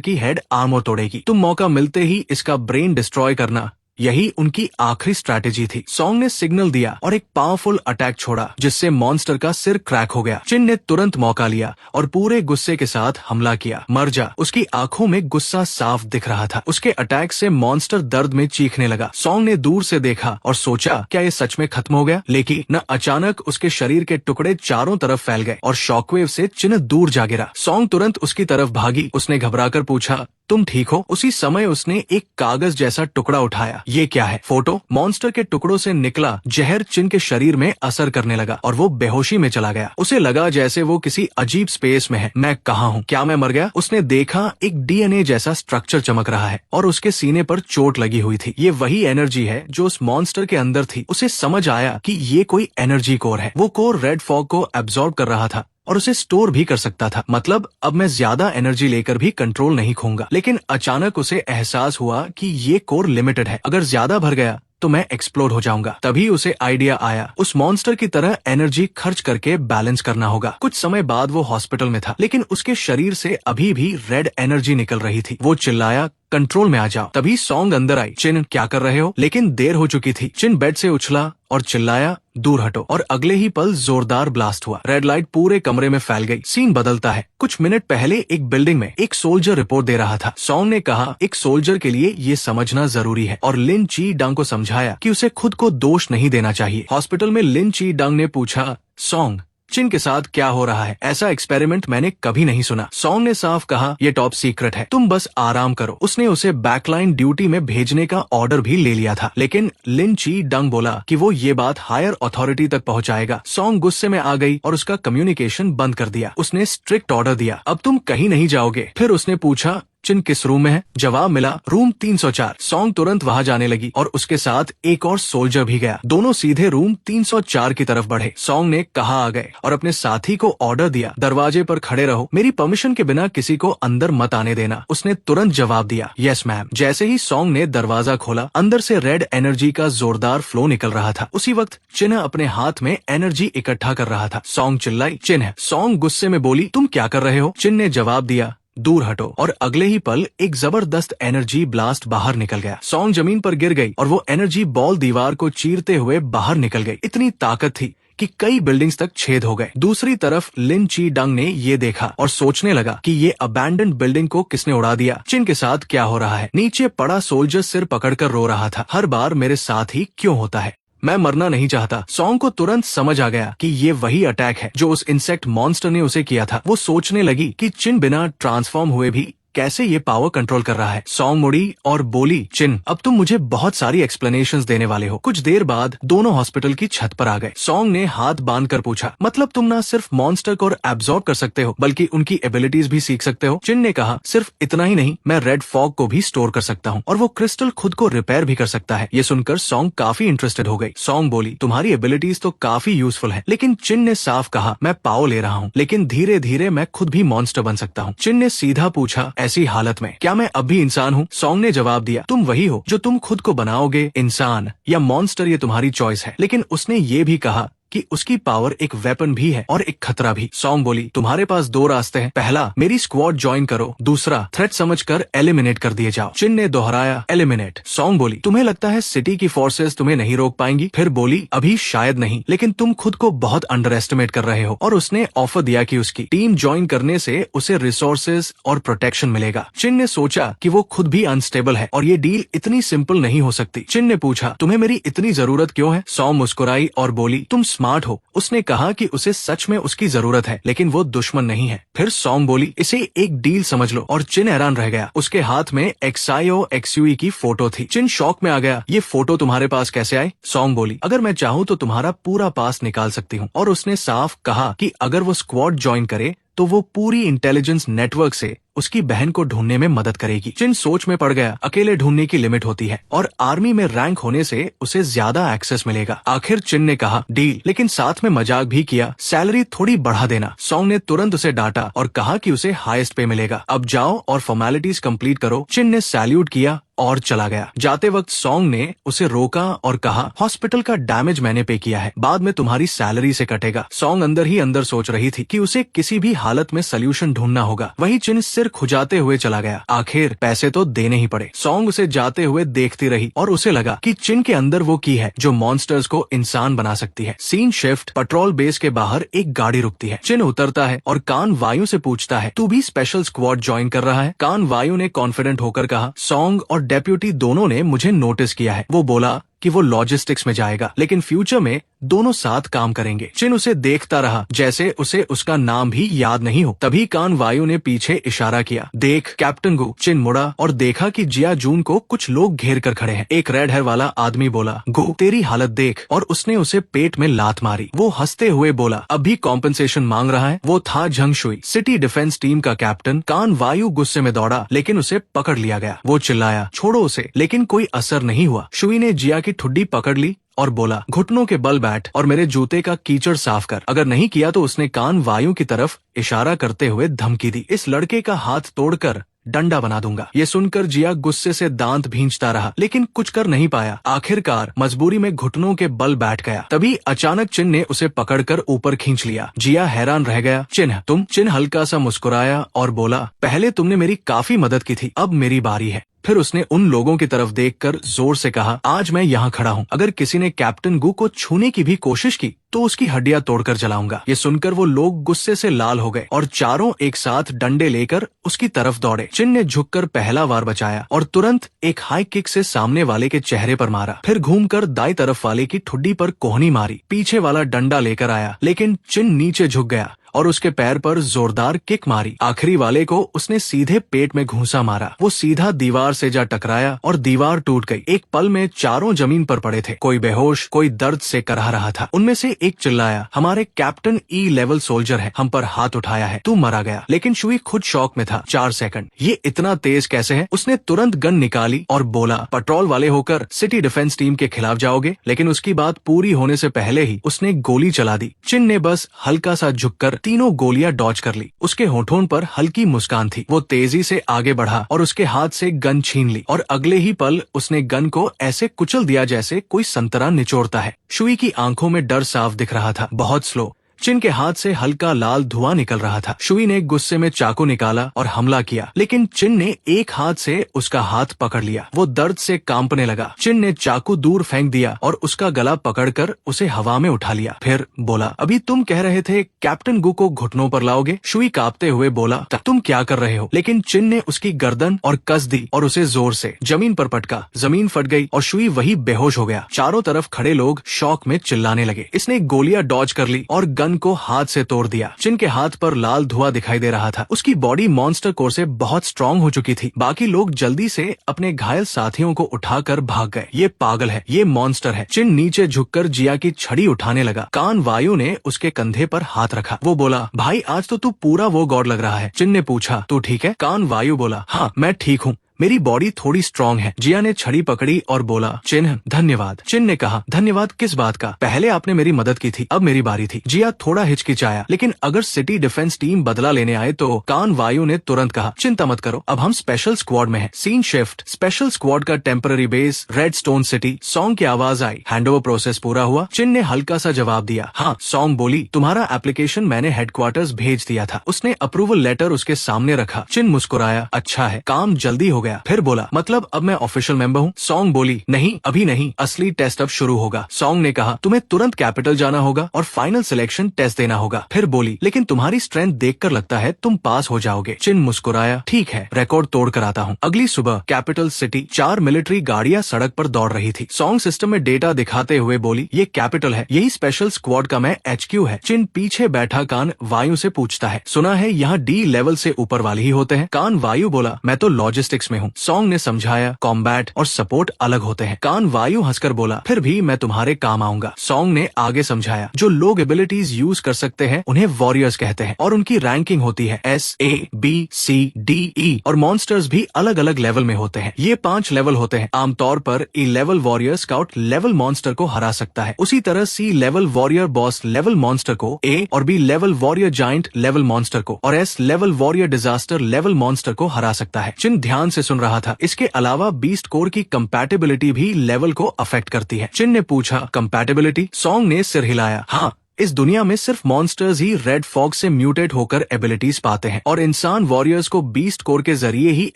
की हेड आर्मर तोड़ेगी। तुम मौका मिलते ही इसका ब्रेन डिस्ट्रॉय करना, यही उनकी आखिरी स्ट्रैटेजी थी। सॉन्ग ने सिग्नल दिया और एक पावरफुल अटैक छोड़ा जिससे मॉन्स्टर का सिर क्रैक हो गया। चिन ने तुरंत मौका लिया और पूरे गुस्से के साथ हमला किया। मर जा। उसकी आंखों में गुस्सा साफ दिख रहा था। उसके अटैक से मॉन्स्टर दर्द में चीखने लगा। सॉन्ग ने दूर से देखा और सोचा, क्या ये सच में खत्म हो गया? लेकिन न अचानक उसके शरीर के टुकड़े चारों तरफ फैल गए और शॉकवेव से चिन दूर जा गिरा। सॉन्ग तुरंत उसकी तरफ भागी। उसने घबराकर पूछा, तुम ठीक हो? उसी समय उसने एक कागज जैसा टुकड़ा उठाया। ये क्या है? फोटो। मॉन्स्टर के टुकड़ों से निकला जहर चिन के शरीर में असर करने लगा और वो बेहोशी में चला गया। उसे लगा जैसे वो किसी अजीब स्पेस में है। मैं कहाँ हूँ? क्या मैं मर गया? उसने देखा एक डीएनए जैसा स्ट्रक्चर चमक रहा है और उसके सीने पर चोट लगी हुई थी। ये वही एनर्जी है जो उस मॉन्स्टर के अंदर थी। उसे समझ आया कि ये कोई एनर्जी कोर है। वो कोर रेड फॉग को एब्जॉर्ब कर रहा था और उसे स्टोर भी कर सकता था। मतलब अब मैं ज्यादा एनर्जी लेकर भी कंट्रोल नहीं खोऊंगा। लेकिन अचानक उसे एहसास हुआ कि ये कोर लिमिटेड है। अगर ज्यादा भर गया तो मैं एक्सप्लोड हो जाऊंगा। तभी उसे आइडिया आया, उस मॉन्स्टर की तरह एनर्जी खर्च करके बैलेंस करना होगा। कुछ समय बाद वो हॉस्पिटल में था, लेकिन उसके शरीर से अभी भी रेड एनर्जी निकल रही थी। वो चिल्लाया, कंट्रोल में आ जाओ। तभी सॉन्ग अंदर आई। चिन, क्या कर रहे हो? लेकिन देर हो चुकी थी। चिन बेड से उछला और चिल्लाया, दूर हटो। और अगले ही पल जोरदार ब्लास्ट हुआ। रेड लाइट पूरे कमरे में फैल गई। सीन बदलता है। कुछ मिनट पहले एक बिल्डिंग में एक सोल्जर रिपोर्ट दे रहा था। सॉन्ग ने कहा, एक सोल्जर के लिए ये समझना जरूरी है, और लिन ची डंग को समझाया कि उसे खुद को दोष नहीं देना चाहिए। हॉस्पिटल में लिन ची डंग ने पूछा, सॉन्ग, चिन के साथ क्या हो रहा है? ऐसा एक्सपेरिमेंट मैंने कभी नहीं सुना। सॉन्ग ने साफ कहा, ये टॉप सीक्रेट है, तुम बस आराम करो। उसने उसे बैकलाइन ड्यूटी में भेजने का ऑर्डर भी ले लिया था। लेकिन लिन ची डंग बोला कि वो ये बात हायर अथॉरिटी तक पहुंचाएगा। सॉन्ग गुस्से में आ गई और उसका कम्युनिकेशन बंद कर दिया। उसने स्ट्रिक्ट ऑर्डर दिया, अब तुम कहीं नहीं जाओगे। फिर उसने पूछा, चिन किस रूम में है? जवाब मिला, रूम 304। सॉन्ग तुरंत वहां जाने लगी और उसके साथ एक और सोल्जर भी गया। दोनों सीधे रूम 304 की तरफ बढ़े। सॉन्ग ने कहा आ गए और अपने साथी को ऑर्डर दिया, दरवाजे पर खड़े रहो, मेरी परमिशन के बिना किसी को अंदर मत आने देना। उसने तुरंत जवाब दिया, यस मैम। जैसे ही सॉन्ग ने दरवाजा खोला, अंदर से रेड एनर्जी का जोरदार फ्लो निकल रहा था। उसी वक्त चिन अपने हाथ में एनर्जी इकट्ठा कर रहा था। सॉन्ग चिल्लाई, चिन है। सॉन्ग गुस्से में बोली, तुम क्या कर रहे हो? चिन ने जवाब दिया, दूर हटो। और अगले ही पल एक जबरदस्त एनर्जी ब्लास्ट बाहर निकल गया। सॉन्ग जमीन पर गिर गई और वो एनर्जी बॉल दीवार को चीरते हुए बाहर निकल गई। इतनी ताकत थी कि कई बिल्डिंग्स तक छेद हो गए। दूसरी तरफ लिन ची डंग ने ये देखा और सोचने लगा कि ये अबैंडन्ड बिल्डिंग को किसने उड़ा दिया। चिन के साथ क्या हो रहा है? नीचे पड़ा सोल्जर सिर पकड़कर रो रहा था। हर बार मेरे साथ ही क्यों होता है? मैं मरना नहीं चाहता। सॉन्ग को तुरंत समझ आ गया कि ये वही अटैक है जो उस इंसेक्ट मॉन्स्टर ने उसे किया था। वो सोचने लगी कि चिन बिना ट्रांसफॉर्म हुए भी कैसे ये पावर कंट्रोल कर रहा है। सॉन्ग मुड़ी और बोली, चिन, अब तुम मुझे बहुत सारी एक्सप्लेनेशंस देने वाले हो। कुछ देर बाद दोनों हॉस्पिटल की छत पर आ गए। सॉन्ग ने हाथ बांध कर पूछा, मतलब तुम ना सिर्फ मॉन्स्टर को एब्जॉर्ब कर सकते हो बल्कि उनकी एबिलिटीज भी सीख सकते हो? चिन ने कहा, सिर्फ इतना ही नहीं, मैं रेड फॉग को भी स्टोर कर सकता हूँ और वो क्रिस्टल खुद को रिपेयर भी कर सकता है। ये सुनकर सॉन्ग काफी इंटरेस्टेड हो गई। सॉन्ग बोली, तुम्हारी एबिलिटीज तो काफी यूजफुल है। लेकिन चिन ने साफ कहा, मैं पावर ले रहा हूँ, लेकिन धीरे धीरे मैं खुद भी मॉन्स्टर बन सकता हूँ। चिन ने सीधा पूछा, ऐसी हालत में क्या मैं अब भी इंसान हूँ? सॉन्ग ने जवाब दिया, तुम वही हो जो तुम खुद को बनाओगे, इंसान या मॉन्स्टर ये तुम्हारी चॉइस है। लेकिन उसने ये भी कहा कि उसकी पावर एक वेपन भी है और एक खतरा भी। सॉन्ग बोली, तुम्हारे पास दो रास्ते हैं, पहला मेरी स्क्वाड ज्वाइन करो, दूसरा थ्रेट समझकर एलिमिनेट कर दिए जाओ। चिन ने दोहराया, एलिमिनेट। सॉन्ग बोली, तुम्हें लगता है सिटी की फोर्सेस तुम्हें नहीं रोक पाएंगी? फिर बोली, अभी शायद नहीं, लेकिन तुम खुद को बहुत अंडर एस्टिमेट कर रहे हो। और उसने ऑफर दिया कि उसकी टीम ज्वाइन करने से उसे रिसोर्सेज और प्रोटेक्शन मिलेगा। चिन ने सोचा कि वो खुद भी अनस्टेबल है और ये डील इतनी सिंपल नहीं हो सकती। चिन ने पूछा, तुम्हें मेरी इतनी जरूरत क्यों है? सॉन्ग मुस्कुराई और बोली, तुम स्मार्ट हो। उसने कहा कि उसे सच में उसकी जरूरत है, लेकिन वो दुश्मन नहीं है। फिर सॉन्ग बोली, इसे एक डील समझ लो। और चिन हैरान रह गया। उसके हाथ में XIO XUE की फोटो थी। चिन शॉक में आ गया, ये फोटो तुम्हारे पास कैसे आई? सॉन्ग बोली, अगर मैं चाहूँ तो तुम्हारा पूरा पास निकाल सकती हूँ। और उसने साफ कहा कि अगर वो स्क्वाड ज्वाइन करे तो वो पूरी इंटेलिजेंस नेटवर्क से उसकी बहन को ढूंढने में मदद करेगी। चिन सोच में पड़ गया, अकेले ढूंढने की लिमिट होती है और आर्मी में रैंक होने से उसे ज्यादा एक्सेस मिलेगा। आखिर चिन ने कहा, डील, लेकिन साथ में मजाक भी किया, सैलरी थोड़ी बढ़ा देना। सॉन्ग ने तुरंत उसे डांटा और कहा कि उसे हाईएस्ट पे मिलेगा, अब जाओ और फॉर्मेलिटीज कंप्लीट करो। चिन ने सैल्यूट किया और चला गया। जाते वक्त सॉन्ग ने उसे रोका और कहा, हॉस्पिटल का डैमेज मैंने पे किया है, बाद में तुम्हारी सैलरी से कटेगा। सॉन्ग अंदर ही अंदर सोच रही थी कि उसे किसी भी हालत में सोल्यूशन ढूंढना होगा। वही चिन सिर खुजाते हुए चला गया। आखिर पैसे तो देने ही पड़े। सॉन्ग उसे जाते हुए देखती रही और उसे लगा कि चिन के अंदर वो की है जो मॉन्स्टर्स को इंसान बना सकती है। सीन शिफ्ट, पेट्रोल बेस के बाहर एक गाड़ी रुकती है। चिन उतरता है और कान वायु से पूछता है, तू भी स्पेशल स्क्वाड ज्वाइन कर रहा है? कान वायु ने कॉन्फिडेंट होकर कहा, सॉन्ग और डेप्यूटी दोनों ने मुझे नोटिस किया है। वो बोला कि वो लॉजिस्टिक्स में जाएगा, लेकिन फ्यूचर में दोनों साथ काम करेंगे। चिन उसे देखता रहा जैसे उसे उसका नाम भी याद नहीं हो। तभी कान वायु ने पीछे इशारा किया, देख कैप्टन गु। चिन मुड़ा और देखा कि जिया जून को कुछ लोग घेर कर खड़े हैं। एक रेड हेयर वाला आदमी बोला, गु तेरी हालत देख, और उसने उसे पेट में लात मारी। वो हंसते हुए बोला, अब भी कॉम्पनसेशन मांग रहा है? वो था Jhang Shuey, city defence team का कैप्टन। कान वायु गुस्से में दौड़ा, लेकिन उसे पकड़ लिया गया। वो चिल्लाया, छोड़ो उसे, लेकिन कोई असर नहीं हुआ। शुई ने जिया की ठुड्डी पकड़ ली और बोला, घुटनों के बल बैठ और मेरे जूते का कीचड़ साफ कर, अगर नहीं किया तो उसने कान वायु की तरफ इशारा करते हुए धमकी दी, इस लड़के का हाथ तोड़कर डंडा बना दूंगा। ये सुनकर जिया गुस्से से दांत भींचता रहा, लेकिन कुछ कर नहीं पाया। आखिरकार मजबूरी में घुटनों के बल बैठ गया। तभी अचानक चिन ने उसे पकड़कर ऊपर खींच लिया। जिया हैरान रह गया, चिन तुम? चिन हल्का सा मुस्कुराया और बोला, पहले तुमने मेरी काफी मदद की थी, अब मेरी बारी है। फिर उसने उन लोगों की तरफ देखकर जोर से कहा, आज मैं यहाँ खड़ा हूँ, अगर किसी ने कैप्टन गु को छूने की भी कोशिश की तो उसकी हड्डियां तोड़कर जलाऊंगा। ये सुनकर वो लोग गुस्से से लाल हो गए और चारों एक साथ डंडे लेकर उसकी तरफ दौड़े। चिन ने झुककर पहला वार बचाया और तुरंत एक हाई किक से सामने वाले के चेहरे पर मारा। फिर घूमकर दाई तरफ वाले की ठुड्डी पर कोहनी मारी। पीछे वाला डंडा लेकर आया, लेकिन चिन नीचे झुक गया और उसके पैर पर जोरदार किक मारी। आखिरी वाले को उसने सीधे पेट में घूंसा मारा। वो सीधा दीवार से जा टकराया और दीवार टूट गई। एक पल में चारों जमीन पर पड़े थे, कोई बेहोश, कोई दर्द से कराह रहा था। उनमें से एक चिल्लाया, हमारे कैप्टन E लेवल सोल्जर है, हम पर हाथ उठाया है, तू मारा गया। लेकिन शुई खुद शॉक में था। 4 सेकंड, ये इतना तेज कैसे है? उसने तुरंत गन निकाली और बोला, पेट्रोल वाले होकर सिटी डिफेंस टीम के खिलाफ जाओगे? लेकिन उसकी बात पूरी होने से पहले ही उसने गोली चला दी। चिन ने बस हल्का सा झुककर तीनों गोलियां डॉज कर ली। उसके होठों पर हल्की मुस्कान थी। वो तेजी से आगे बढ़ा और उसके हाथ से गन छीन ली और अगले ही पल उसने गन को ऐसे कुचल दिया जैसे कोई संतरा निचोड़ता है। शुई की आंखों में डर साफ दिख रहा था। बहुत स्लो। चिन के हाथ से हल्का लाल धुआं निकल रहा था। शुई ने गुस्से में चाकू निकाला और हमला किया, लेकिन चिन ने एक हाथ से उसका हाथ पकड़ लिया। वो दर्द से कांपने लगा। चिन ने चाकू दूर फेंक दिया और उसका गला पकड़कर उसे हवा में उठा लिया। फिर बोला, अभी तुम कह रहे थे कैप्टन गु को घुटनों पर लाओगे? शुई कांपते हुए बोला, तुम क्या कर रहे हो? लेकिन चिन ने उसकी गर्दन और कस दी और उसे जोर से जमीन पर पटका। जमीन फट गई और शुई वही बेहोश हो गया। चारों तरफ खड़े लोग शौक में चिल्लाने लगे। इसने गोलियां डॉज कर ली और गन को हाथ से तोड़ दिया। चिन के हाथ पर लाल धुआं दिखाई दे रहा था। उसकी बॉडी मॉन्स्टर कोर से बहुत स्ट्रांग हो चुकी थी। बाकी लोग जल्दी से अपने घायल साथियों को उठाकर भाग गए। ये पागल है, ये मॉन्स्टर है। चिन नीचे झुककर जिया की छड़ी उठाने लगा। कान वायु ने उसके कंधे पर हाथ रखा। वो बोला, भाई आज तो तू पूरा वो गॉड लग रहा है। चिन ने पूछा, तू ठीक है? कान वायु बोला, हाँ मैं ठीक हूँ, मेरी बॉडी थोड़ी स्ट्रांग है। जिया ने छड़ी पकड़ी और बोला, चिन्ह धन्यवाद। चिन ने कहा, धन्यवाद किस बात का? पहले आपने मेरी मदद की थी, अब मेरी बारी थी। जिया थोड़ा हिचकिचाया, लेकिन अगर सिटी डिफेंस टीम बदला लेने आए तो? कान वायु ने तुरंत कहा, चिंता मत करो, अब हम स्पेशल स्क्वाड में हैं। Scene shift. स्पेशल स्क्वाड का temporary base red stone city. Song की आवाज आई, हैंडओवर प्रोसेस पूरा हुआ? चिन ने हल्का सा जवाब दिया, हाँ। सॉन्ग बोली, तुम्हारा एप्लीकेशन मैंने हेडक्वार्टर्स भेज दिया था। उसने अप्रूवल लेटर उसके सामने रखा। चिन मुस्कुराया, अच्छा है, काम जल्दी हो गया। फिर बोला, मतलब अब मैं ऑफिशियल मेंबर हूँ? सॉन्ग बोली, नहीं अभी नहीं, असली टेस्ट अब शुरू होगा। सॉन्ग ने कहा, तुम्हें तुरंत कैपिटल जाना होगा और फाइनल सिलेक्शन टेस्ट देना होगा। फिर बोली, लेकिन तुम्हारी स्ट्रेंथ देखकर लगता है तुम पास हो जाओगे। चिन मुस्कुराया, ठीक है, रिकॉर्ड तोड़ कर आता हूँ। अगली सुबह कैपिटल सिटी, 4 मिलिट्री गाड़ियां सड़क पर दौड़ रही थी। सॉन्ग सिस्टम में डेटा दिखाते हुए बोली, ये कैपिटल है, यही स्पेशल स्क्वाड का मैं HQ है। चिन पीछे बैठा कान वायु से पूछता है, सुना है यहाँ D लेवल से ऊपर वाले ही होते हैं? कान वायु बोला, मैं तो लॉजिस्टिक्स में हूँ। सॉन्ग ने समझाया, कॉम्बैट और सपोर्ट अलग होते हैं। कान वायु हंसकर बोला, फिर भी मैं तुम्हारे काम आऊंगा। सॉन्ग ने आगे समझाया, जो लोग एबिलिटीज यूज कर सकते हैं उन्हें वॉरियर्स कहते हैं और उनकी रैंकिंग होती है SABCDE और मॉन्स्टर्स भी अलग अलग लेवल में होते हैं। ये 5 लेवल होते हैं। आमतौर पर E level warrior scout level monster को हरा सकता है। उसी तरह C level warrior boss level monster को, A और B level warrior giant level monster को और S level warrior disaster level monster को हरा सकता है। चिन ध्यान से सुन रहा था। इसके अलावा बीस्ट कोर की कंपैटिबिलिटी भी लेवल को अफेक्ट करती है। चिन ने पूछा, कंपैटिबिलिटी? सॉन्ग ने सिर हिलाया, हाँ। इस दुनिया में सिर्फ मॉन्स्टर्स ही रेड फॉग से म्यूटेट होकर एबिलिटीज पाते हैं और इंसान वॉरियर्स को बीस्ट कोर के जरिए ही